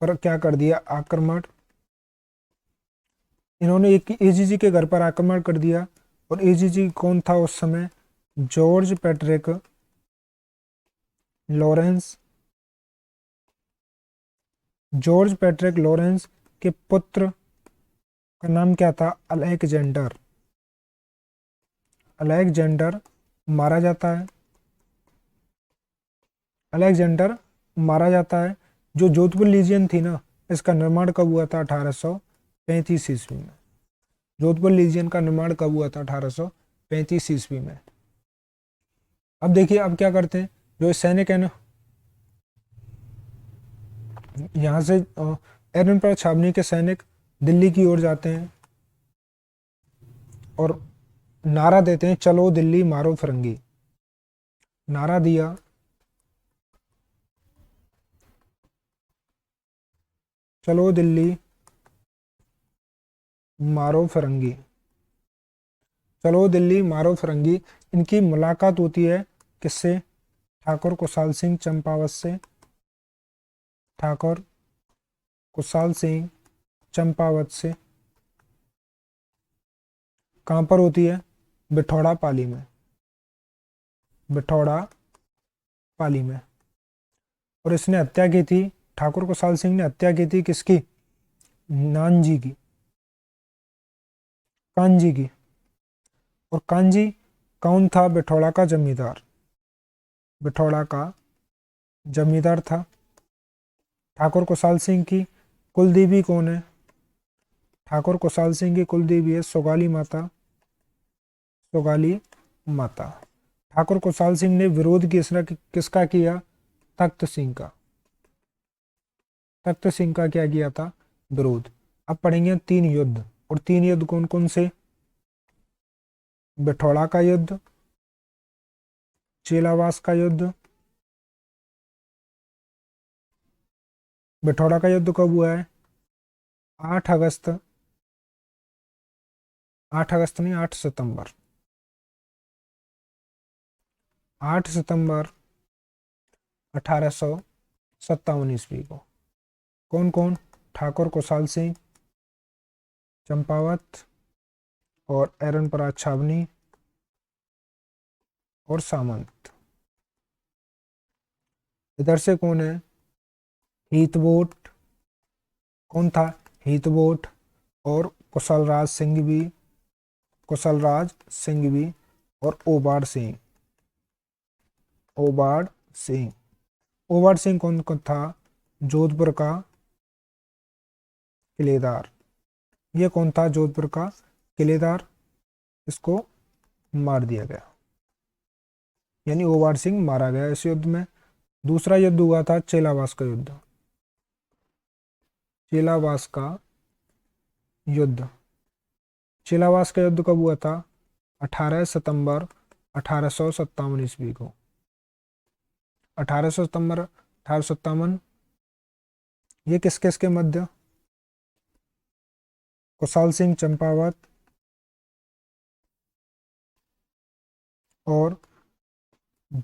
पर क्या कर दिया? आक्रमण। इन्होंने एक एजीजी के घर पर आक्रमण कर दिया। और एजीजी कौन था उस समय? George Patrick Lawrence, George Patrick Lawrence के पुत्र का नाम क्या था? अलेक्जेंडर। अलेक्जेंडर मारा जाता है, अलेक्जेंडर मारा जाता है। जो जोधपुर लीजियन थी ना, इसका निर्माण कब हुआ था? 1835 ईस्वी में। जोधपुर लीजियन का निर्माण कब हुआ था? 1835 ईस्वी में। अब देखिए अब क्या करते हैं जो सैनिक है ना, यहाँ से एरनपुरा छावनी के सैनिक दिल्ली की ओर जाते हैं और नारा देते हैं, चलो दिल्ली मारो फिरंगी। नारा दिया, चलो दिल्ली मारो फिरंगी, चलो दिल्ली मारो फिरंगी। इनकी मुलाकात होती है किससे? ठाकुर कुशाल सिंह चंपावत से। ठाकुर कुशाल सिंह चंपावत से। कहां पर होती है? बिठौड़ा पाली में, बिठौड़ा पाली में। और इसने हत्या की थी, ठाकुर कुशाल सिंह ने हत्या की थी किसकी? नानजी की, कांजी की। और कांजी कौन था? बिठौड़ा का जमींदार, बिठौड़ा का जमींदार था। ठाकुर कुशाल सिंह की कुल देवी कौन है? ठाकुर कुशाल सिंह की कुल देवी है सुगाली माता, सुगाली माता। ठाकुर कुशाल सिंह ने विरोध किसका किया? तख्त सिंह का, तख्त सिंह का क्या किया था? विरोध। अब पढ़ेंगे 3 युद्ध। और 3 युद्ध कौन कौन से? बिठौड़ा का युद्ध, चेलावास का युद्ध। बिठौड़ा का युद्ध कब हुआ है? 8 अगस्त 8 अगस्त नहीं, 8 सितंबर। 8 सितंबर 1857 ईस्वी को। कौन कौन? ठाकुर कुशाल सिंह, चंपावत और एरनपरा छावनी और सामंत। इधर से कौन है? हीथवोट। कौन था? हीथवोट और कुशलराज सिंह भी और ओबाड़ सिंह। ओबाड़ सिंह। ओबाड़ सिंह कौन कौन था? जोधपुर का किलेदार। ये कौन था? जोधपुर का किलेदार। इसको मार दिया गया, यानी ओबाड़ सिंह मारा गया इस युद्ध में। दूसरा युद्ध हुआ था चेलावास का युद्ध। चेलावास का युद्ध। चेलावास का युद्ध कब हुआ था? 18 सितंबर 1857 ईस्वी को। 18 सितंबर 1857। ये किस किस के मध्य? कुशाल सिंह चंपावत और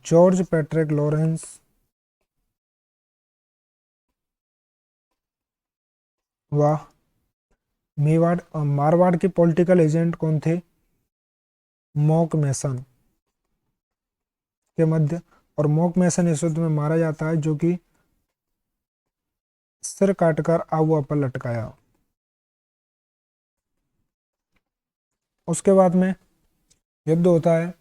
जॉर्ज पैट्रिक लॉरेंस। वाह। मारवाड़ के पॉलिटिकल एजेंट कौन थे? मॉक मैसन के मध्य। और मॉक मैसन इस युद्ध में मारा जाता है, जो कि सिर काटकर आहुआ पर लटकाया। उसके बाद में युद्ध होता है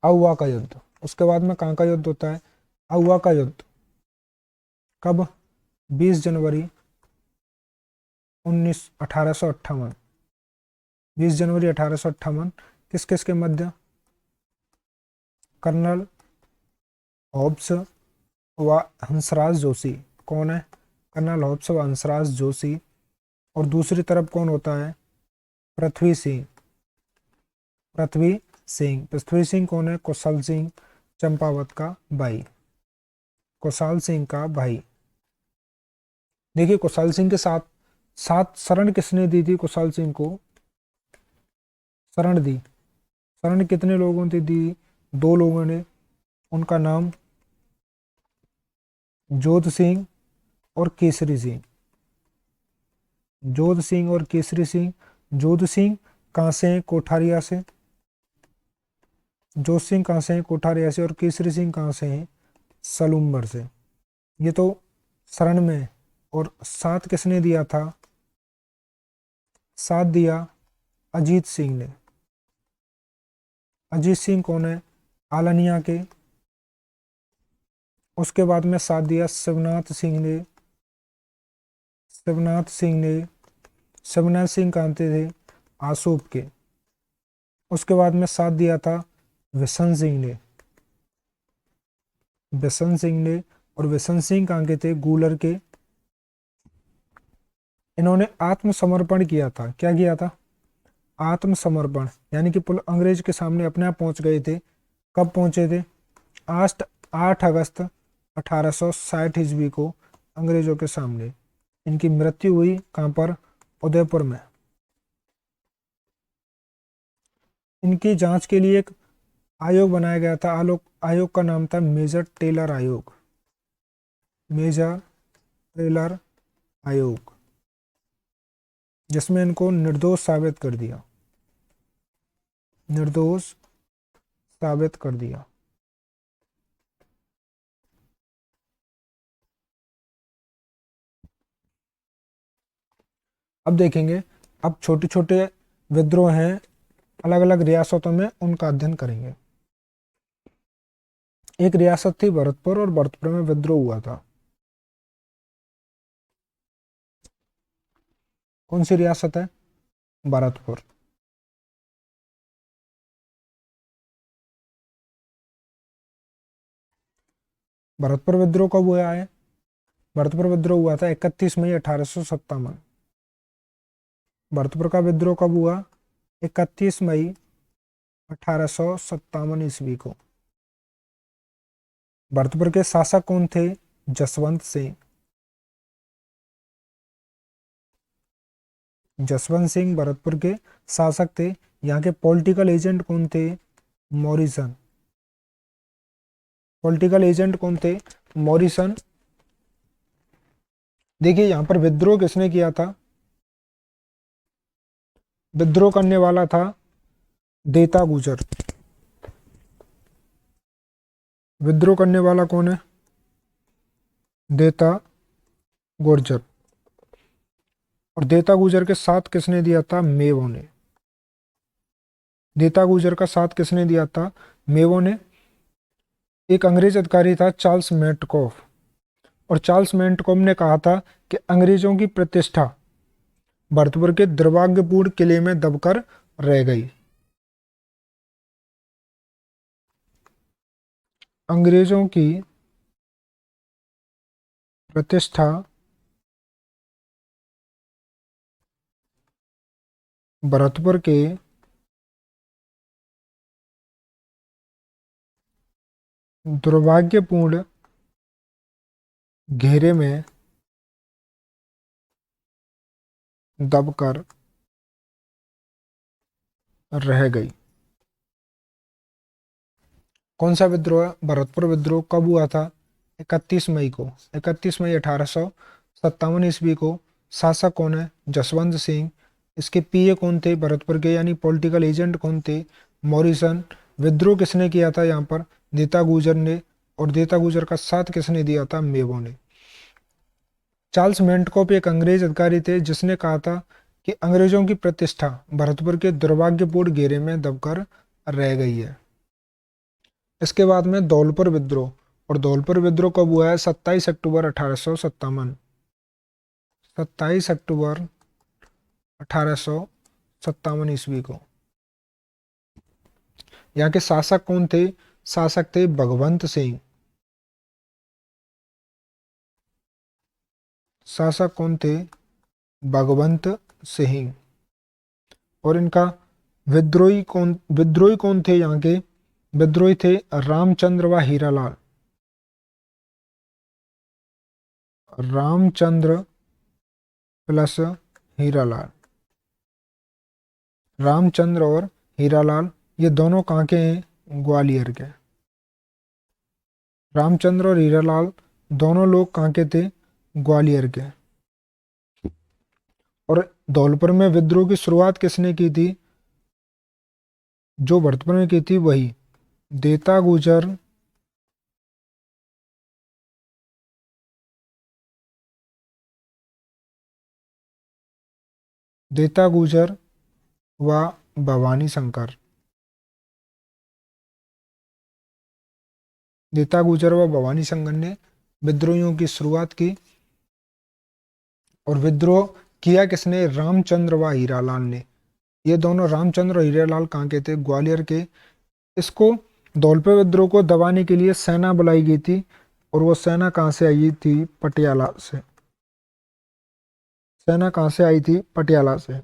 आहुआ का युद्ध। उसके बाद में कहाँ का युद्ध होता है? आहुआ का युद्ध। कब? 20 जनवरी 1858। 20 जनवरी 1858। किस किस के मध्य? कर्नल हॉब्स व हंसराज जोशी। कौन है? कर्नल हॉब्स व हंसराज जोशी। और दूसरी तरफ कौन होता है? पृथ्वी सिंह। पृथ्वी सिंह कौन है? कुशल सिंह चंपावत का भाई। कुशाल सिंह का भाई। देखिए, कुशाल सिंह के साथ साथ शरण किसने दी थी? कुशाल सिंह को शरण दी। शरण कितने लोगों ने दी? 2 लोगों ने। उनका नाम जोध सिंह और केसरी सिंह। जोध सिंह और केसरी सिंह। जोध सिंह कहाँ से हैं? कोठारिया से। जोध सिंह कहाँ से हैं? कोठारिया से। और केसरी सिंह कहाँ से हैं? सलूम्बर से। ये तो शरण में। और साथ किसने दिया था? साथ दिया अजीत सिंह ने। अजीत सिंह कौन है? आलनिया के। उसके बाद में साथ दिया शिवनाथ सिंह ने। शिवनाथ सिंह ने। शिवनाथ सिंह कहाँ थे? आसूप के। उसके बाद में साथ दिया था विशन सिंह ने। विशन सिंह ने। और विशन सिंह कहाँ के थे? गूलर के। इन्होंने आत्मसमर्पण किया था। क्या किया था? आत्मसमर्पण। यानी कि पुल अंग्रेज के सामने अपने आप पहुंच गए थे। कब पहुंचे थे? 8 अगस्त 1860 ईस्वी को अंग्रेजों के सामने। इनकी मृत्यु हुई कहाँ पर? उदयपुर में। इनकी जांच के लिए एक आयोग बनाया गया था। आयोग का नाम था मेजर टेलर आयोग। मेजर टेलर आयोग, जिसमें इनको निर्दोष साबित कर दिया। निर्दोष साबित कर दिया। अब देखेंगे, अब छोटे छोटे विद्रोह हैं अलग अलग रियासतों में, उनका अध्ययन करेंगे। एक रियासत थी भरतपुर, और भरतपुर में विद्रोह हुआ था। कौन सी रियासत है? भरतपुर। भरतपुर विद्रोह कब हुआ है? भरतपुर विद्रोह हुआ था 31 मई 1857। भरतपुर का विद्रोह कब हुआ? 31 मई 1857 ईस्वी को। भरतपुर के शासक कौन थे? जसवंत सिंह। जसवंत सिंह भरतपुर के शासक थे। यहाँ के पॉलिटिकल एजेंट कौन थे? मॉरिसन। पॉलिटिकल एजेंट कौन थे? मॉरिसन। देखिए यहाँ पर विद्रोह किसने किया था? विद्रोह करने वाला था देता गुजर। विद्रोह करने वाला कौन है? देता गुर्जर। और देता गुजर के साथ किसने दिया था? मेवो ने। देता गुजर का साथ किसने दिया था? मेवो ने। एक अंग्रेज अधिकारी था चार्ल्स मेंटकॉफ, और चार्ल्स मेंटकॉफ ने कहा था कि अंग्रेजों की प्रतिष्ठा भरतपुर के दुर्भाग्यपूर्ण किले में दबकर रह गई। अंग्रेजों की प्रतिष्ठा भरतपुर के दुर्भाग्यपूर्ण घेरे में दबकर रह गई। कौन सा विद्रोह? भरतपुर विद्रोह कब हुआ था? 31 मई को। 31 मई 1857 ईस्वी को। शासक कौन है? जसवंत सिंह। इसके पीए कौन थे? भरतपुर के यानी पॉलिटिकल एजेंट कौन थे? मॉरिसन। विद्रोह किसने किया था यहाँ पर? देता गुजर ने। और देता गुजर का साथ किसने दिया था? मेवो ने। चार्ल्स मेंटकॉफ एक अंग्रेज अधिकारी थे जिसने कहा था कि अंग्रेजों की प्रतिष्ठा भरतपुर के दुर्भाग्यपूर्ण घेरे में दबकर रह गई है। इसके बाद में धौलपुर विद्रोह। और धौलपुर विद्रोह कब हुआ है? 27 अक्टूबर 1857। 27 अक्टूबर 1857 ईस्वी को। यहाँ के शासक कौन थे? शासक थे भगवंत सिंह। शासक कौन थे? भगवंत सिंह। और इनका विद्रोही कौन थे? यहाँ के विद्रोही थे रामचंद्र व हीरालाल। रामचंद्र प्लस हीरालाल। रामचंद्र और हीरालाल ये दोनों कहाँ के हैं? ग्वालियर के। रामचंद्र और हीरालाल दोनों लोग कहाँ के थे? ग्वालियर के। और धौलपुर में विद्रोह की शुरुआत किसने की थी? जो भरतपुर में की थी वही देता गुजर देता गुजर व भवानी शंकर। देता गुजर व भवानी शंकर ने विद्रोहियों की शुरुआत की। और विद्रोह किया किसने? रामचंद्र व हीरालाल ने। ये दोनों रामचंद्र और हीरालाल कहाँ के थे? ग्वालियर के। इसको धौलपुर विद्रोह को दबाने के लिए सेना बुलाई गई थी, और वो सेना कहाँ से आई थी? पटियाला से। सेना कहाँ से आई थी? पटियाला से।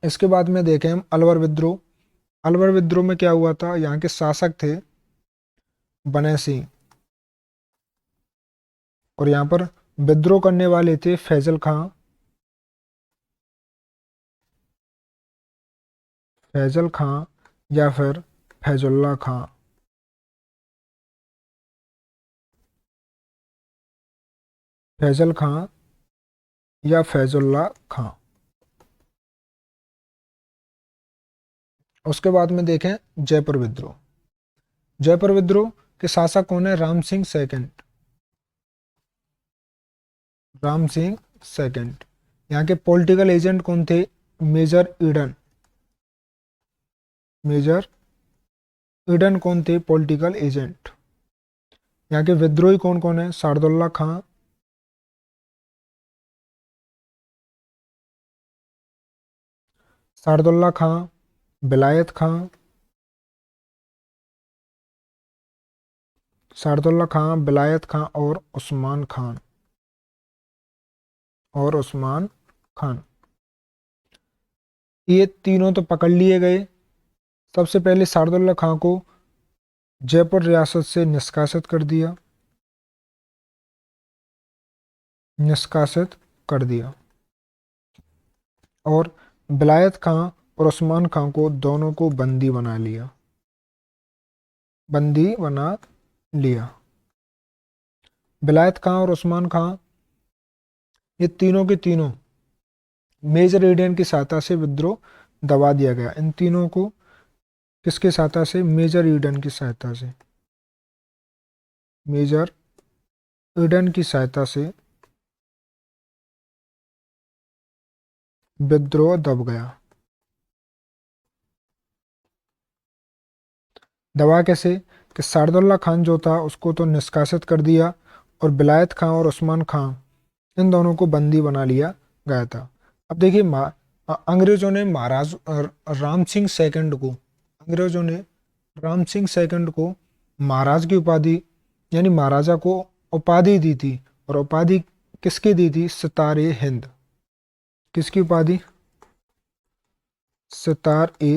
इसके बाद में देखें हम अलवर विद्रोह। अलवर विद्रोह में क्या हुआ था? यहाँ के शासक थे बनय सिंह, और यहाँ पर विद्रोह करने वाले थे फैजल खां। फैजल खां या फिर फैजुल्ला खां। फैजल खां या फैजुल्ला खां। उसके बाद में देखें जयपुर विद्रोह। जयपुर विद्रोह के शासक कौन है? राम सिंह सेकंड। राम सिंह सेकंड। यहाँ के पॉलिटिकल एजेंट कौन थे? Major Eden. मेजर ईडन कौन थे? Political agent. यहाँ के विद्रोही कौन कौन है? शार्दुल्ला खां। शार्दुल्ला खां, विलायत खां। शार्दुल्ला खां, विलायत खां और उस्मान खान। और उस्मान खान, ये तीनों तो पकड़ लिए गए। सबसे पहले शार्दुल्ला खां को जयपुर रियासत से निष्कासित कर दिया। निष्कासित कर दिया। और विलायत खां और उस्मान खां को दोनों को बंदी बना लिया, बंदी बना लिया। विलायत खां और उस्मान खां ये तीनों के तीनों मेजर एडियन की सहायता से विद्रोह दबा दिया गया। इन तीनों को किसके सहायता से? मेजर ईडन की सहायता से, मेजर ईडन की सहायता से विद्रोह दब गया। दबा कैसे? कि सादुल्ला खान जो था उसको तो निष्कासित कर दिया और विलायत खां और उस्मान खां इन दोनों को बंदी बना लिया गया था। अब देखिए अंग्रेजों ने राम सिंह सेकंड को, अंग्रेजों ने राम सिंह सेकंड को महाराज की उपाधि यानी महाराजा को उपाधि दी थी। और उपाधि किसकी दी थी? सितारे हिंद। किसकी उपाधि? सितार ए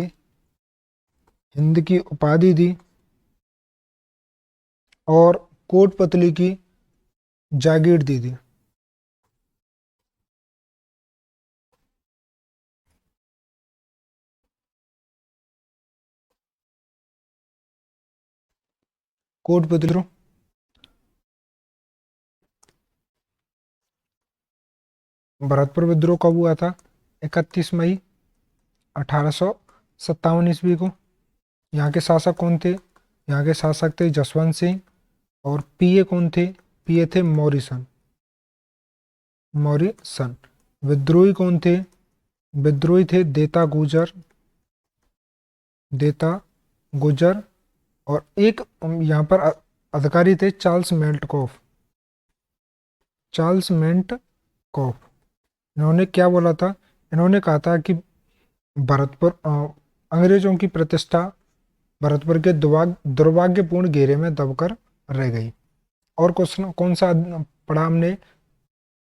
हिंद की उपाधि दी और कोटपतली की जागीर दी थी। कोटपतली भरतपुर विद्रोह कब हुआ था? 31 मई 1857 ईस्वी को। यहाँ के शासक कौन थे? यहाँ के शासक थे जसवंत सिंह। और पीए कौन थे? पीए थे मॉरिसन, मॉरिसन। विद्रोही कौन थे? विद्रोही थे देता गुजर, देता गुजर। और एक यहाँ पर अधिकारी थे चार्ल्स मेल्टकॉफ, चार्ल्स मेल्टकॉफ। इन्होंने क्या बोला था? इन्होंने कहा था कि भरतपुर अंग्रेजों की प्रतिष्ठा भरतपुर के दुर्भाग्यपूर्ण घेरे में दबकर रह गई। और क्वेश्चन कौन सा पढ़ा हमने?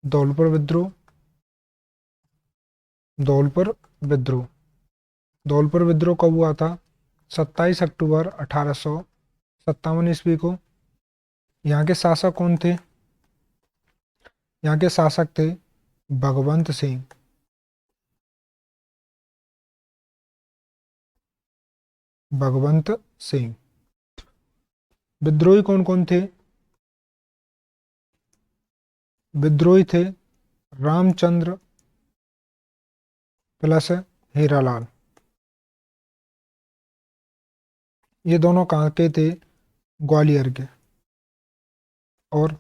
धौलपुर विद्रोह, धौलपुर विद्रोह। धौलपुर विद्रोह कब हुआ था? 27 अक्टूबर 1857 ईस्वी को। यहाँ के शासक कौन थे? यहाँ के शासक थे भगवंत सिंह, भगवंत सिंह। विद्रोही कौन कौन थे? विद्रोही थे रामचंद्र प्लस हीरालाल। ये दोनों कहाँ के थे? ग्वालियर के। और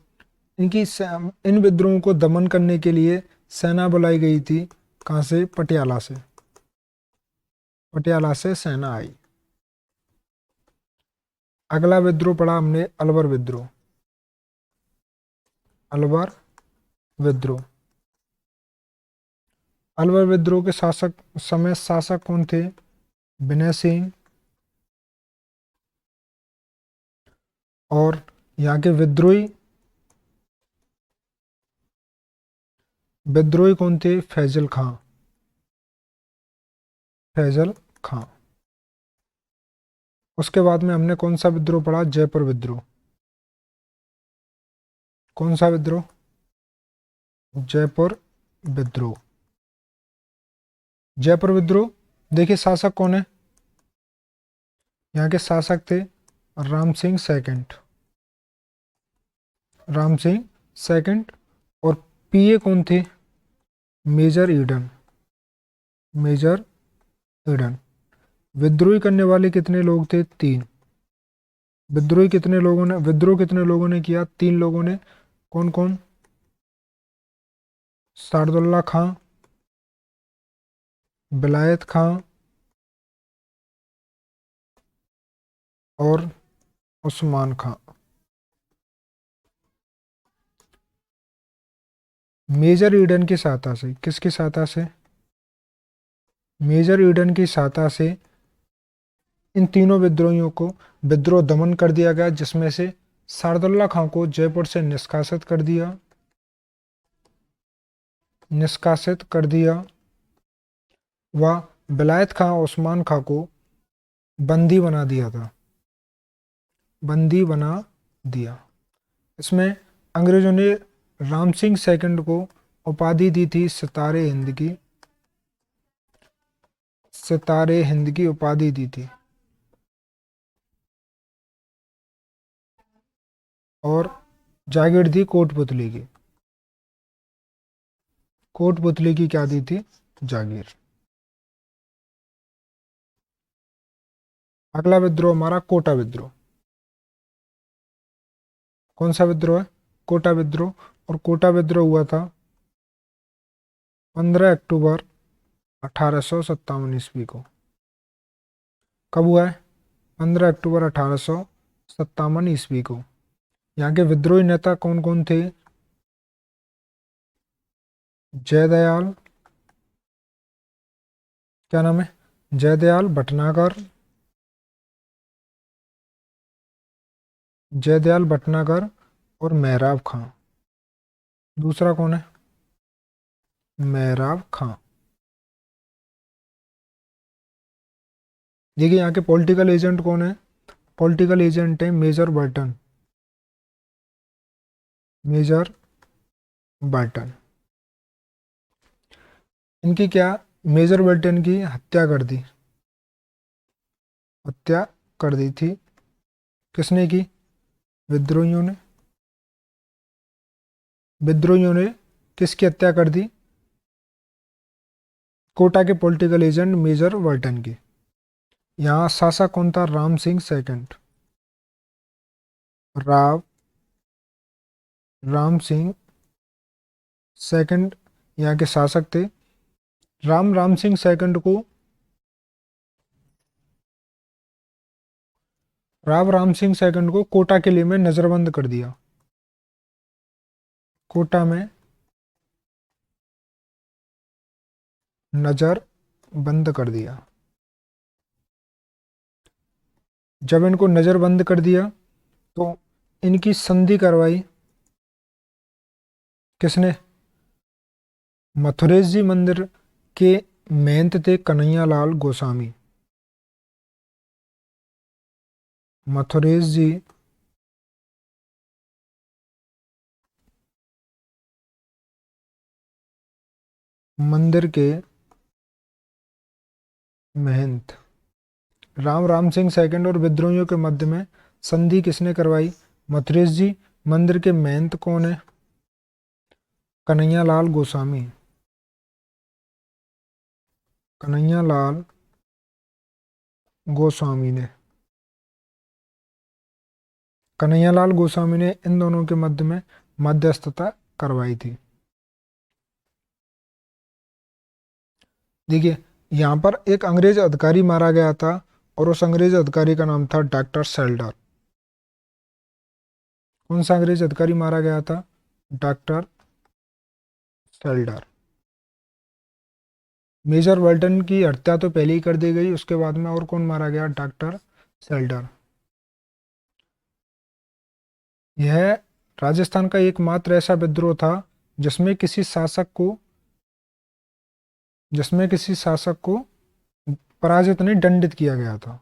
इन विद्रोहों को दमन करने के लिए सेना बुलाई गई थी। कहाँ से? पटियाला से, पटियाला से सेना आई। अगला विद्रोह पढ़ा हमने अलवर विद्रोह, अलवर विद्रोह। अलवर विद्रोह के शासक कौन थे? विनय सिंह। और यहाँ के विद्रोही विद्रोही कौन थे? फैजल खां, फैजल खां। उसके बाद में हमने कौन सा विद्रोह पढ़ा? जयपुर विद्रोह। कौन सा विद्रोह? जयपुर विद्रोह। जयपुर विद्रोह देखिए शासक कौन है? यहाँ के शासक थे राम सिंह सेकंड, राम सिंह सेकंड। और पीए कौन थे? Major Eden, major Eden. विद्रोही करने वाले कितने लोग थे? 3। विद्रोही कितने लोगों ने विद्रोह कितने लोगों ने किया? 3 लोगों ने। कौन कौन? सादुल्ला खां, विलायत खां और उस्मान खां। मेजर ईडन की सहायता से, किसकी सहायता से? मेजर ईडन की सहायता से इन तीनों विद्रोहियों को विद्रोह दमन कर दिया गया, जिसमें से सादुल्ला खां को जयपुर से निष्कासित कर दिया, निष्कासित कर दिया। व विलायत खां उस्मान खां को बंदी बना दिया था, बंदी बना दिया। इसमें अंग्रेजों ने राम सिंह सेकंड को उपाधि दी थी सितारे हिंद की, सितारे हिंद की उपाधि दी थी? और जागीर दी कोटपुतली की। कोटपुतली की क्या दी थी? जागीर। अगला विद्रोह हमारा कोटा विद्रोह। कौन सा विद्रोह है? कोटा विद्रोह। और कोटा विद्रोह हुआ था 15 अक्टूबर 1857 को। कब हुआ है? 15 अक्टूबर 1857 को। यहाँ के विद्रोही नेता कौन कौन थे? जयदयाल, क्या नाम है? जयदयाल भटनागर, जयदयाल भटनागर और मेहराब खां। दूसरा कौन है? मेहराब खां। देखिए यहाँ के पॉलिटिकल एजेंट कौन है? पॉलिटिकल एजेंट है मेजर बर्टन। Major Burton. इनकी क्या, मेजर बर्टन की हत्या कर दी। हत्या कर दी थी। किसने की? विद्रोहियों ने। विद्रोहियों ने किसकी हत्या कर दी? कोटा के पॉलिटिकल एजेंट मेजर बर्टन की। यहाँ शासक कौन था? राम सिंह सेकंड। राव राम सिंह सेकंड यहाँ के शासक थे। राम सिंह सेकंड को, राम सिंह सेकंड को कोटा किले में नजरबंद कर दिया। कोटा में नजर बंद कर दिया। जब इनको नजरबंद कर दिया तो इनकी संधि करवाई किसने? मथुरेश जी मंदिर के महंत थे कन्हैया लाल गोस्वामी। मथुरेश जी मंदिर के महंत। राम सिंह सेकंड और विद्रोहियों के मध्य में संधि किसने करवाई? मथुरेश जी। मंदिर के महंत कौन है? कन्हैया लाल गोस्वामी। कन्हैया लाल गोस्वामी ने, कन्हैयालाल गोस्वामी ने इन दोनों के मध्य में मध्यस्थता करवाई थी। देखिए यहाँ पर एक अंग्रेज अधिकारी मारा गया था और उस अंग्रेज अधिकारी का नाम था डॉक्टर सेल्डर। कौन सा अंग्रेज अधिकारी मारा गया था? डॉक्टर सेल्डर। मेजर वर्ल्टन की हत्या तो पहले ही कर दी गई, उसके बाद में और कौन मारा गया? डॉक्टर सेल्डर। यह राजस्थान का एकमात्र ऐसा विद्रोह था जिसमें किसी शासक को, जिसमें किसी शासक को पराजित नहीं, दंडित किया गया था।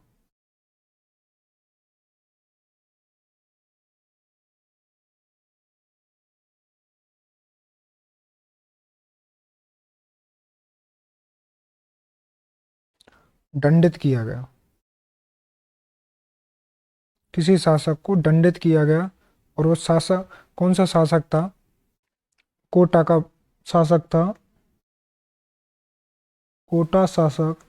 दंडित किया गया। किसी शासक को दंडित किया गया। और वो शासक कौन सा शासक था? कोटा का शासक था। कोटा शासक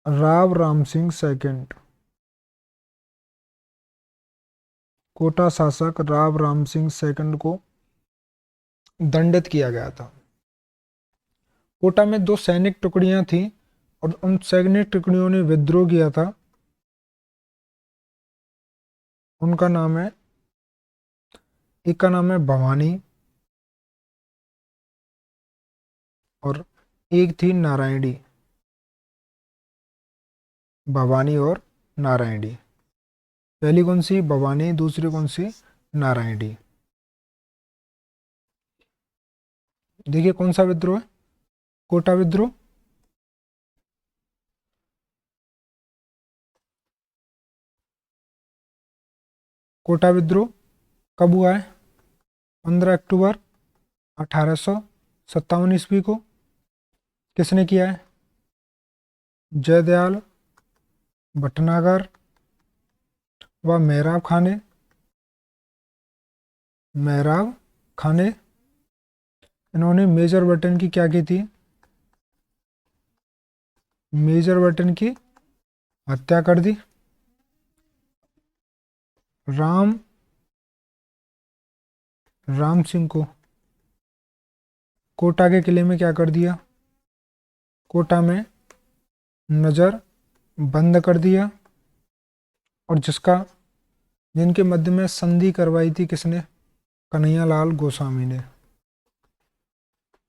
राम सिंह सेकंड। कोटा शासक राम सिंह सेकंड को दंडित किया गया था। कोटा में दो सैनिक टुकड़ियां थीं और उन सैनिक टुकड़ियों ने विद्रोह किया था। उनका नाम है, एक का नाम है भवानी और एक थी नारायणी। भवानी और नारायणी। पहली कौन सी? भवानी। दूसरी कौन सी? नारायणी। देखिए कौन सा विद्रोह है? कोटा विद्रोह। कोटा विद्रोह कब हुआ है? 15 अक्टूबर 1857 ईस्वी को। किसने किया है? जयदयाल भटनागर व मेहराब खां ने इन्होंने मेजर बटन की क्या की थी? मेजर बटन की हत्या कर दी। राम राम सिंह को कोटा के किले में क्या कर दिया? कोटा में नजर बंद कर दिया। और जिनके मध्य में संधि करवाई थी किसने? कन्हैयालाल गोस्वामी ने।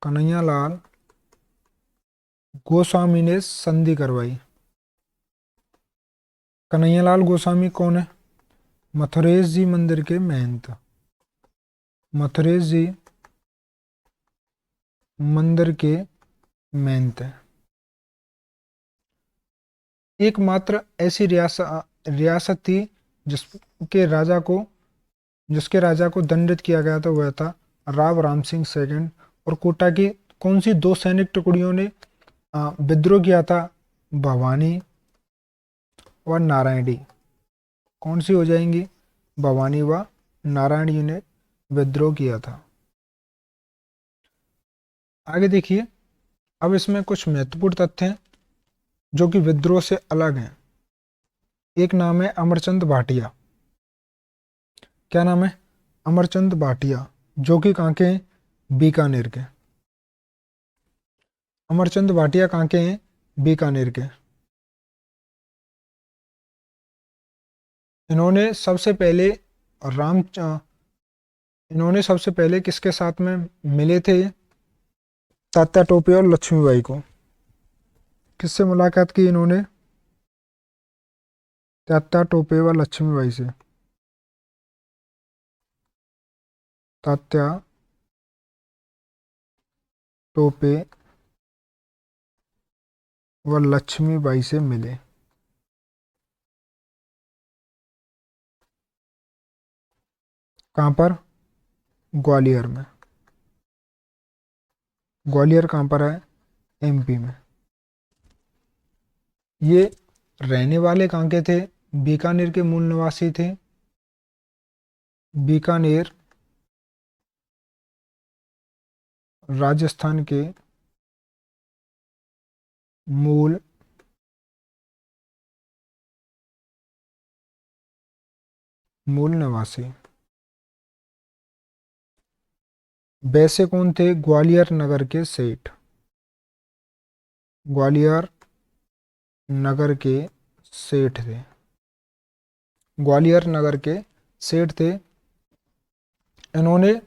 कन्हैयालाल गोस्वामी ने संधि करवाई। कन्हैयालाल गोस्वामी कौन है? मथुरेश जी मंदिर के महंत। मथुरेश जी मंदिर के महंत है। एकमात्र ऐसी रियासत थी जिसके राजा को जिसके राजा को दंडित किया गया था, वह था राव राम सिंह सेकंड। और कोटा की कौन सी दो सैनिक टुकड़ियों ने विद्रोह किया था? भवानी और नारायणी। कौन सी हो जाएंगी? भवानी व नारायणी ने विद्रोह किया था। आगे देखिए, अब इसमें कुछ महत्वपूर्ण तथ्य हैं जो कि विद्रोह से अलग हैं। एक नाम है अमरचंद भाटिया। क्या नाम है? अमरचंद भाटिया, जो कि कहाँ के हैं? बीकानेर के। अमरचंद भाटिया कहाँ के हैं? बीकानेर के। इन्होंने सबसे पहले राम इन्होंने सबसे पहले किसके साथ में मिले थे? तात्या टोपे और लक्ष्मीबाई को। किससे मुलाकात की इन्होंने? तात्या टोपे व लक्ष्मीबाई से। तात्या टोपे व लक्ष्मीबाई से मिले। कहाँ पर? ग्वालियर में। ग्वालियर कहाँ पर है? एमपी में। ये रहने वाले कहाँ के थे? बीकानेर के मूल निवासी थे। बीकानेर राजस्थान के मूल निवासी। वैसे कौन थे? ग्वालियर नगर के सेठ। ग्वालियर नगर के सेठ थे। ग्वालियर नगर के सेठ थे। इन्होंने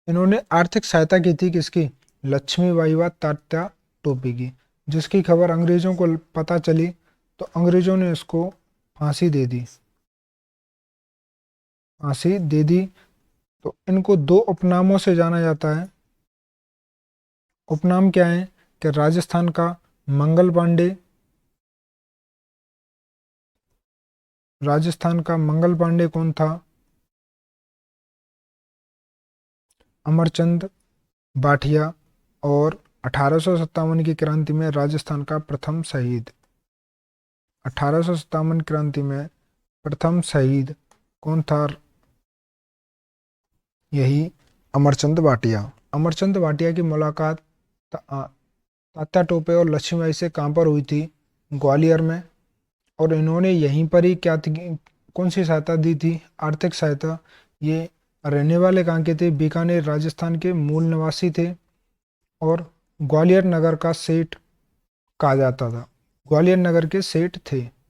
इन्होंने आर्थिक सहायता की थी किसकी? लक्ष्मीबाई व तात्या टोपे की। जिसकी खबर अंग्रेजों को पता चली तो अंग्रेजों ने इसको फांसी दे दी। फांसी दे दी। तो इनको दो उपनामों से जाना जाता है। उपनाम क्या है? कि राजस्थान का मंगल पांडे। राजस्थान का मंगल पांडे कौन था? अमरचंद बाठिया। और 1857 की क्रांति में राजस्थान का प्रथम शहीद। 1857 क्रांति में प्रथम शहीद कौन था? यही अमरचंद भाटिया। अमरचंद भाटिया की मुलाकात तात्या टोपे और लक्ष्मीबाई से कहाँ पर हुई थी? ग्वालियर में। और इन्होंने यहीं पर ही कौन सी सहायता दी थी? आर्थिक सहायता। ये रहने वाले कहाँ के थे? बीकानेर राजस्थान के मूल निवासी थे और ग्वालियर नगर का सेठ कहा जाता था। ग्वालियर नगर के सेठ थे।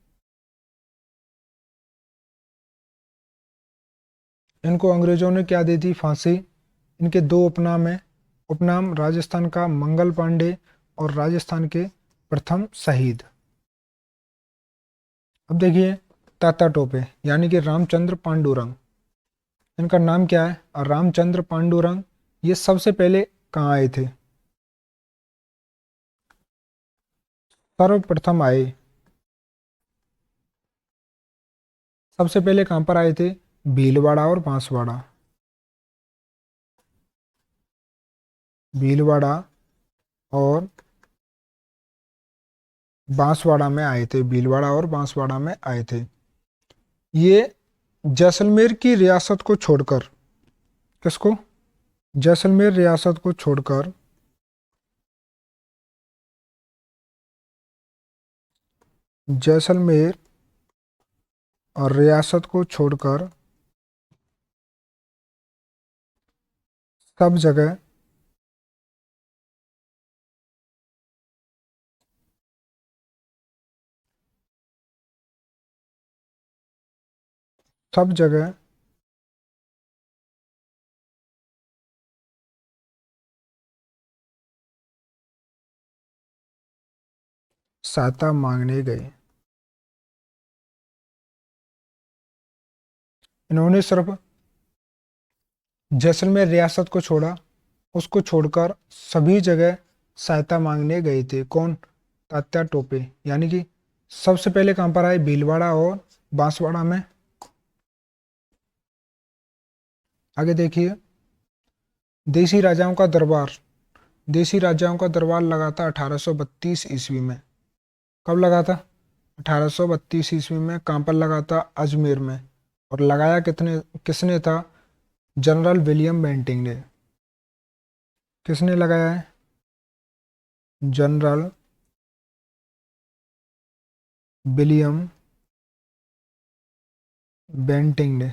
इनको अंग्रेजों ने क्या दी थी? फांसी। इनके दो उपनाम हैं। उपनाम राजस्थान का मंगल पांडे और राजस्थान के प्रथम शहीद। अब देखिए, तात्या टोपे यानी कि रामचंद्र पांडुरंग। इनका नाम क्या है? रामचंद्र पांडुरंग। ये सबसे पहले कहाँ आए थे? सर्वप्रथम आए सबसे पहले कहाँ पर आए थे? भीलवाड़ा और बांसवाड़ा। भीलवाड़ा और बांसवाड़ा में आए थे, भीलवाड़ा और बांसवाड़ा में आए थे। ये जैसलमेर की रियासत को छोड़कर, किसको, जैसलमेर रियासत को छोड़कर जैसलमेर और रियासत को छोड़कर सब जगह सब जगह सहायता मांगने गए। इन्होंने सिर्फ जैसलमेर रियासत को छोड़ा, उसको छोड़कर सभी जगह सहायता मांगने गए थे। कौन? तात्या टोपे। यानी कि सबसे पहले कहां पर आए? भीलवाड़ा और बांसवाड़ा में। आगे देखिए, देसी राजाओं का दरबार, देसी राजाओं का दरबार लगा था 1832 ईस्वी में। कब लगा था? 1832 ईस्वी में। कहां पर लगा था? अजमेर में। और लगाया किसने था? जनरल विलियम बेंटिंग ने। किसने लगाया है? जनरल विलियम बेंटिंग ने।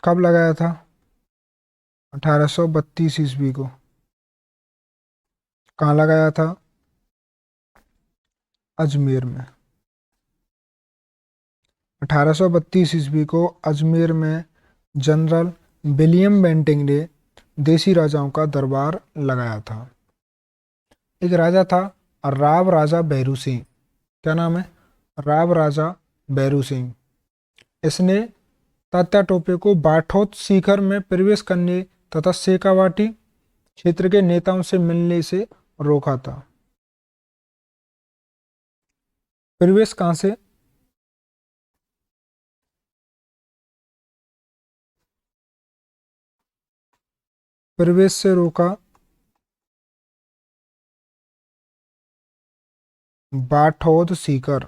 कब लगाया था? 1832 ईस्वी को। कहाँ लगाया था? अजमेर में। 1832 ईस्वी को अजमेर में जनरल विलियम बेंटिंग ने देसी राजाओं का दरबार लगाया था। एक राजा था राव राजा भैरू सिंह। क्या नाम है? राव राजा भैरू सिंह। इसने तात्या टोपे को बाठोत सीकर में प्रवेश करने तथा शेखावाटी क्षेत्र के नेताओं से मिलने से रोका था। प्रवेश कहां से? प्रवेश से रोका बाठौद सीकर।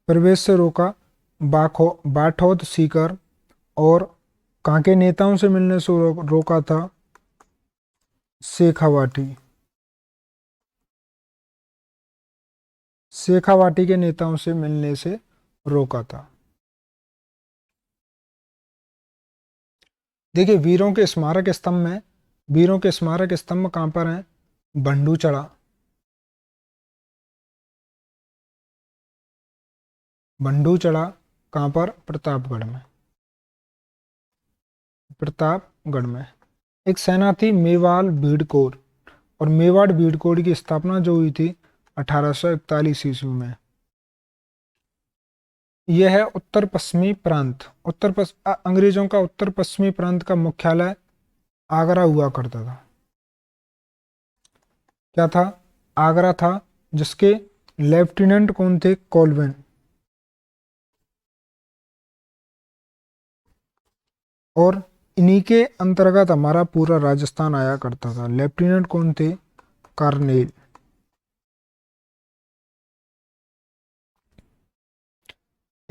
प्रवेश से रोका बाठौद सीकर। और कहाँ के नेताओं से मिलने से रोका था? शेखावाटी। शेखावाटी के नेताओं से मिलने से रोका था। देखिए, वीरों के स्मारक स्तंभ में, वीरों के स्मारक स्तंभ कहाँ पर हैं? बंडूचढ़ा। बंडूचढ़ा कहाँ पर? प्रतापगढ़ में। प्रतापगढ़ में। एक सेना थी मेवाड़ भीड़कोट, और मेवाड़ भीड़कोट की स्थापना जो हुई थी 1841 ईस्वी में। यह है उत्तर पश्चिमी प्रांत। अंग्रेजों का उत्तर पश्चिमी प्रांत का मुख्यालय आगरा हुआ करता था। क्या था? आगरा था, जिसके लेफ्टिनेंट कौन थे? कॉलवेन। और इन्हीं के अंतर्गत हमारा पूरा राजस्थान आया करता था। लेफ्टिनेंट कौन थे? कार्नेल।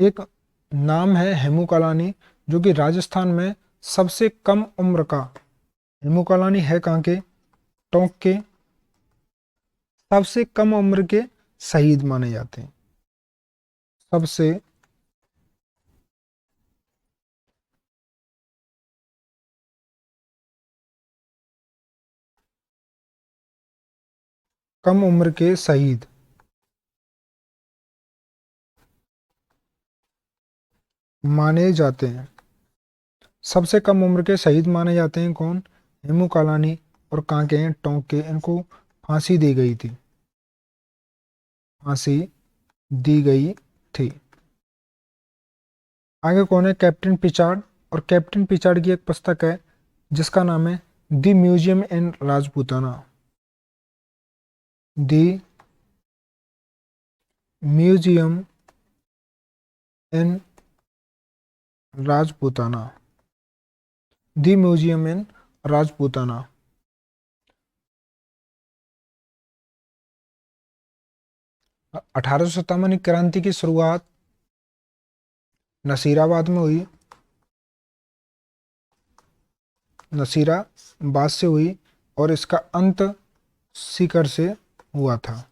एक नाम है हेमू कालानी, जो कि राजस्थान में सबसे कम उम्र का, हेमू कालानी है कहाँ के? टोंक के। सबसे कम उम्र के शहीद माने जाते हैं। सबसे कम उम्र के शहीद माने जाते हैं। सबसे कम उम्र के शहीद माने जाते हैं कौन? हेमू कालानी। और कहाँ के हैं? टोंक के। इनको फांसी दी गई थी। फांसी दी गई थी। आगे कौन है? कैप्टन पिचार्ड। और कैप्टन पिचार्ड की एक पुस्तक है जिसका नाम है the museum in Rajputana. The museum in Rajputana. The museum in Rajputana. 1857 की क्रांति की शुरुआत नसीराबाद में हुई, नसीराबाद से हुई और इसका अंत सीकर से हुआ था,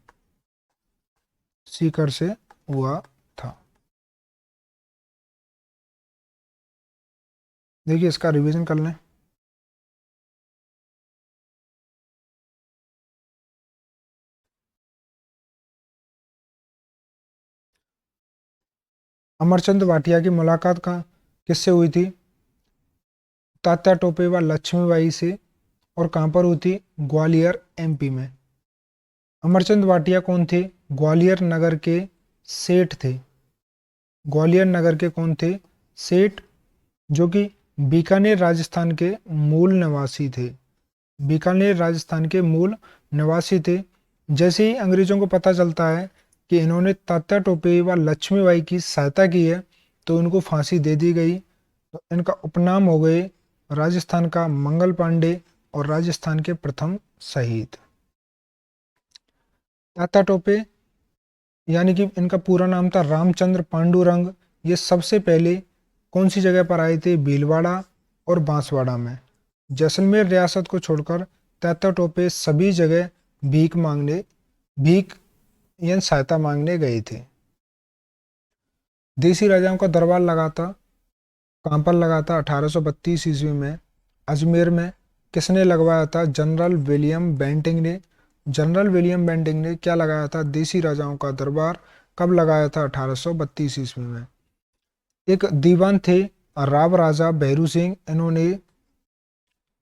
सीकर से हुआ था। देखिए इसका रिवीजन कर लें। अमरचंद भाटिया की मुलाकात का किससे हुई थी? तात्या टोपे व लक्ष्मीबाई से। और कहां पर हुई थी? ग्वालियर एमपी में। अमरचंद भाटिया कौन थे? ग्वालियर नगर के सेठ थे। ग्वालियर नगर के कौन थे? सेठ, जो कि बीकानेर राजस्थान के मूल निवासी थे। बीकानेर राजस्थान के मूल निवासी थे। जैसे ही अंग्रेजों को पता चलता है कि इन्होंने तात्या टोपे व लक्ष्मीबाई की सहायता की है, तो इनको फांसी दे दी गई। तो इनका उपनाम हो गए राजस्थान का मंगल पांडे और राजस्थान के प्रथम शहीद। तात्या टोपे यानी कि इनका पूरा नाम था रामचंद्र पांडुरंग। ये सबसे पहले कौन सी जगह पर आए थे? भीलवाड़ा और बांसवाड़ा में। जैसलमेर रियासत को छोड़कर तात्या टोपे सभी जगह भीख या सहायता मांगने गए थे। देसी राजाओं का दरबार लगा था, कहां पर लगा था? 1832 ईस्वी में अजमेर में। किसने लगवाया था? जनरल विलियम बेंटिंग ने। जनरल विलियम बेंटिंग ने क्या लगाया था? देसी राजाओं का दरबार। कब लगाया था? 1832 ईस्वी में। एक दीवान थे राव राजा भैरू सिंह, इन्होंने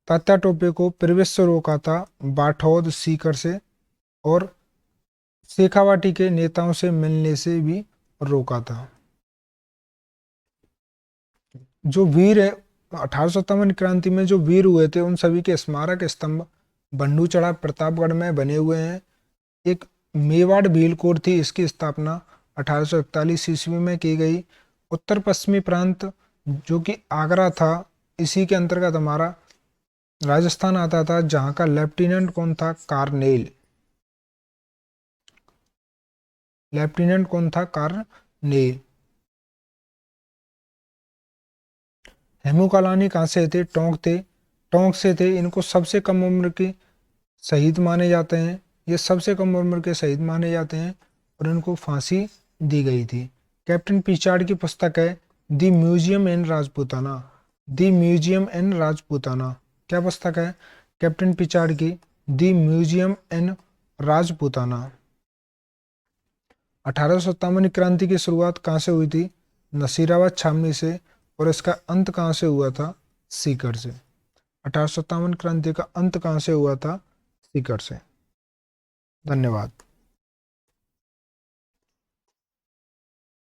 तात्या टोपे को प्रवेश से रोका था बाठौद सीकर से, और शेखावाटी के नेताओं से मिलने से भी रोका था। जो वीर है 1857 क्रांति में जो वीर हुए थे, उन सभी के स्मारक स्तंभ बंडूचढ़ा प्रतापगढ़ में बने हुए हैं। एक मेवाड़ भील कोर थी, इसकी स्थापना 1841 ईस्वी में की गई। उत्तर पश्चिमी प्रांत जो कि आगरा था, इसी के अंतर्गत हमारा राजस्थान आता था, जहां का लेफ्टिनेंट कौन था? कार्नेल। लेफ्टिनेंट कौन था? कार्नेल। हेमू कालानी कहाँ से थे? टोंक थे। टोंक से थे। इनको सबसे कम उम्र के शहीद माने जाते हैं। ये सबसे कम उम्र के शहीद माने जाते हैं और इनको फांसी दी गई थी। कैप्टन पिचार्ड की पुस्तक है the museum in Rajputana. The museum in Rajputana क्या पुस्तक है? कैप्टन पिचार्ड की द म्यूजियम इन राजपूताना। 1857 क्रांति की शुरुआत कहाँ से हुई थी? नसीराबाद छावनी से। और इसका अंत कहाँ से हुआ था? सीकर से। 1857 क्रांति का अंत कहाँ से हुआ था? सीकर से। धन्यवाद।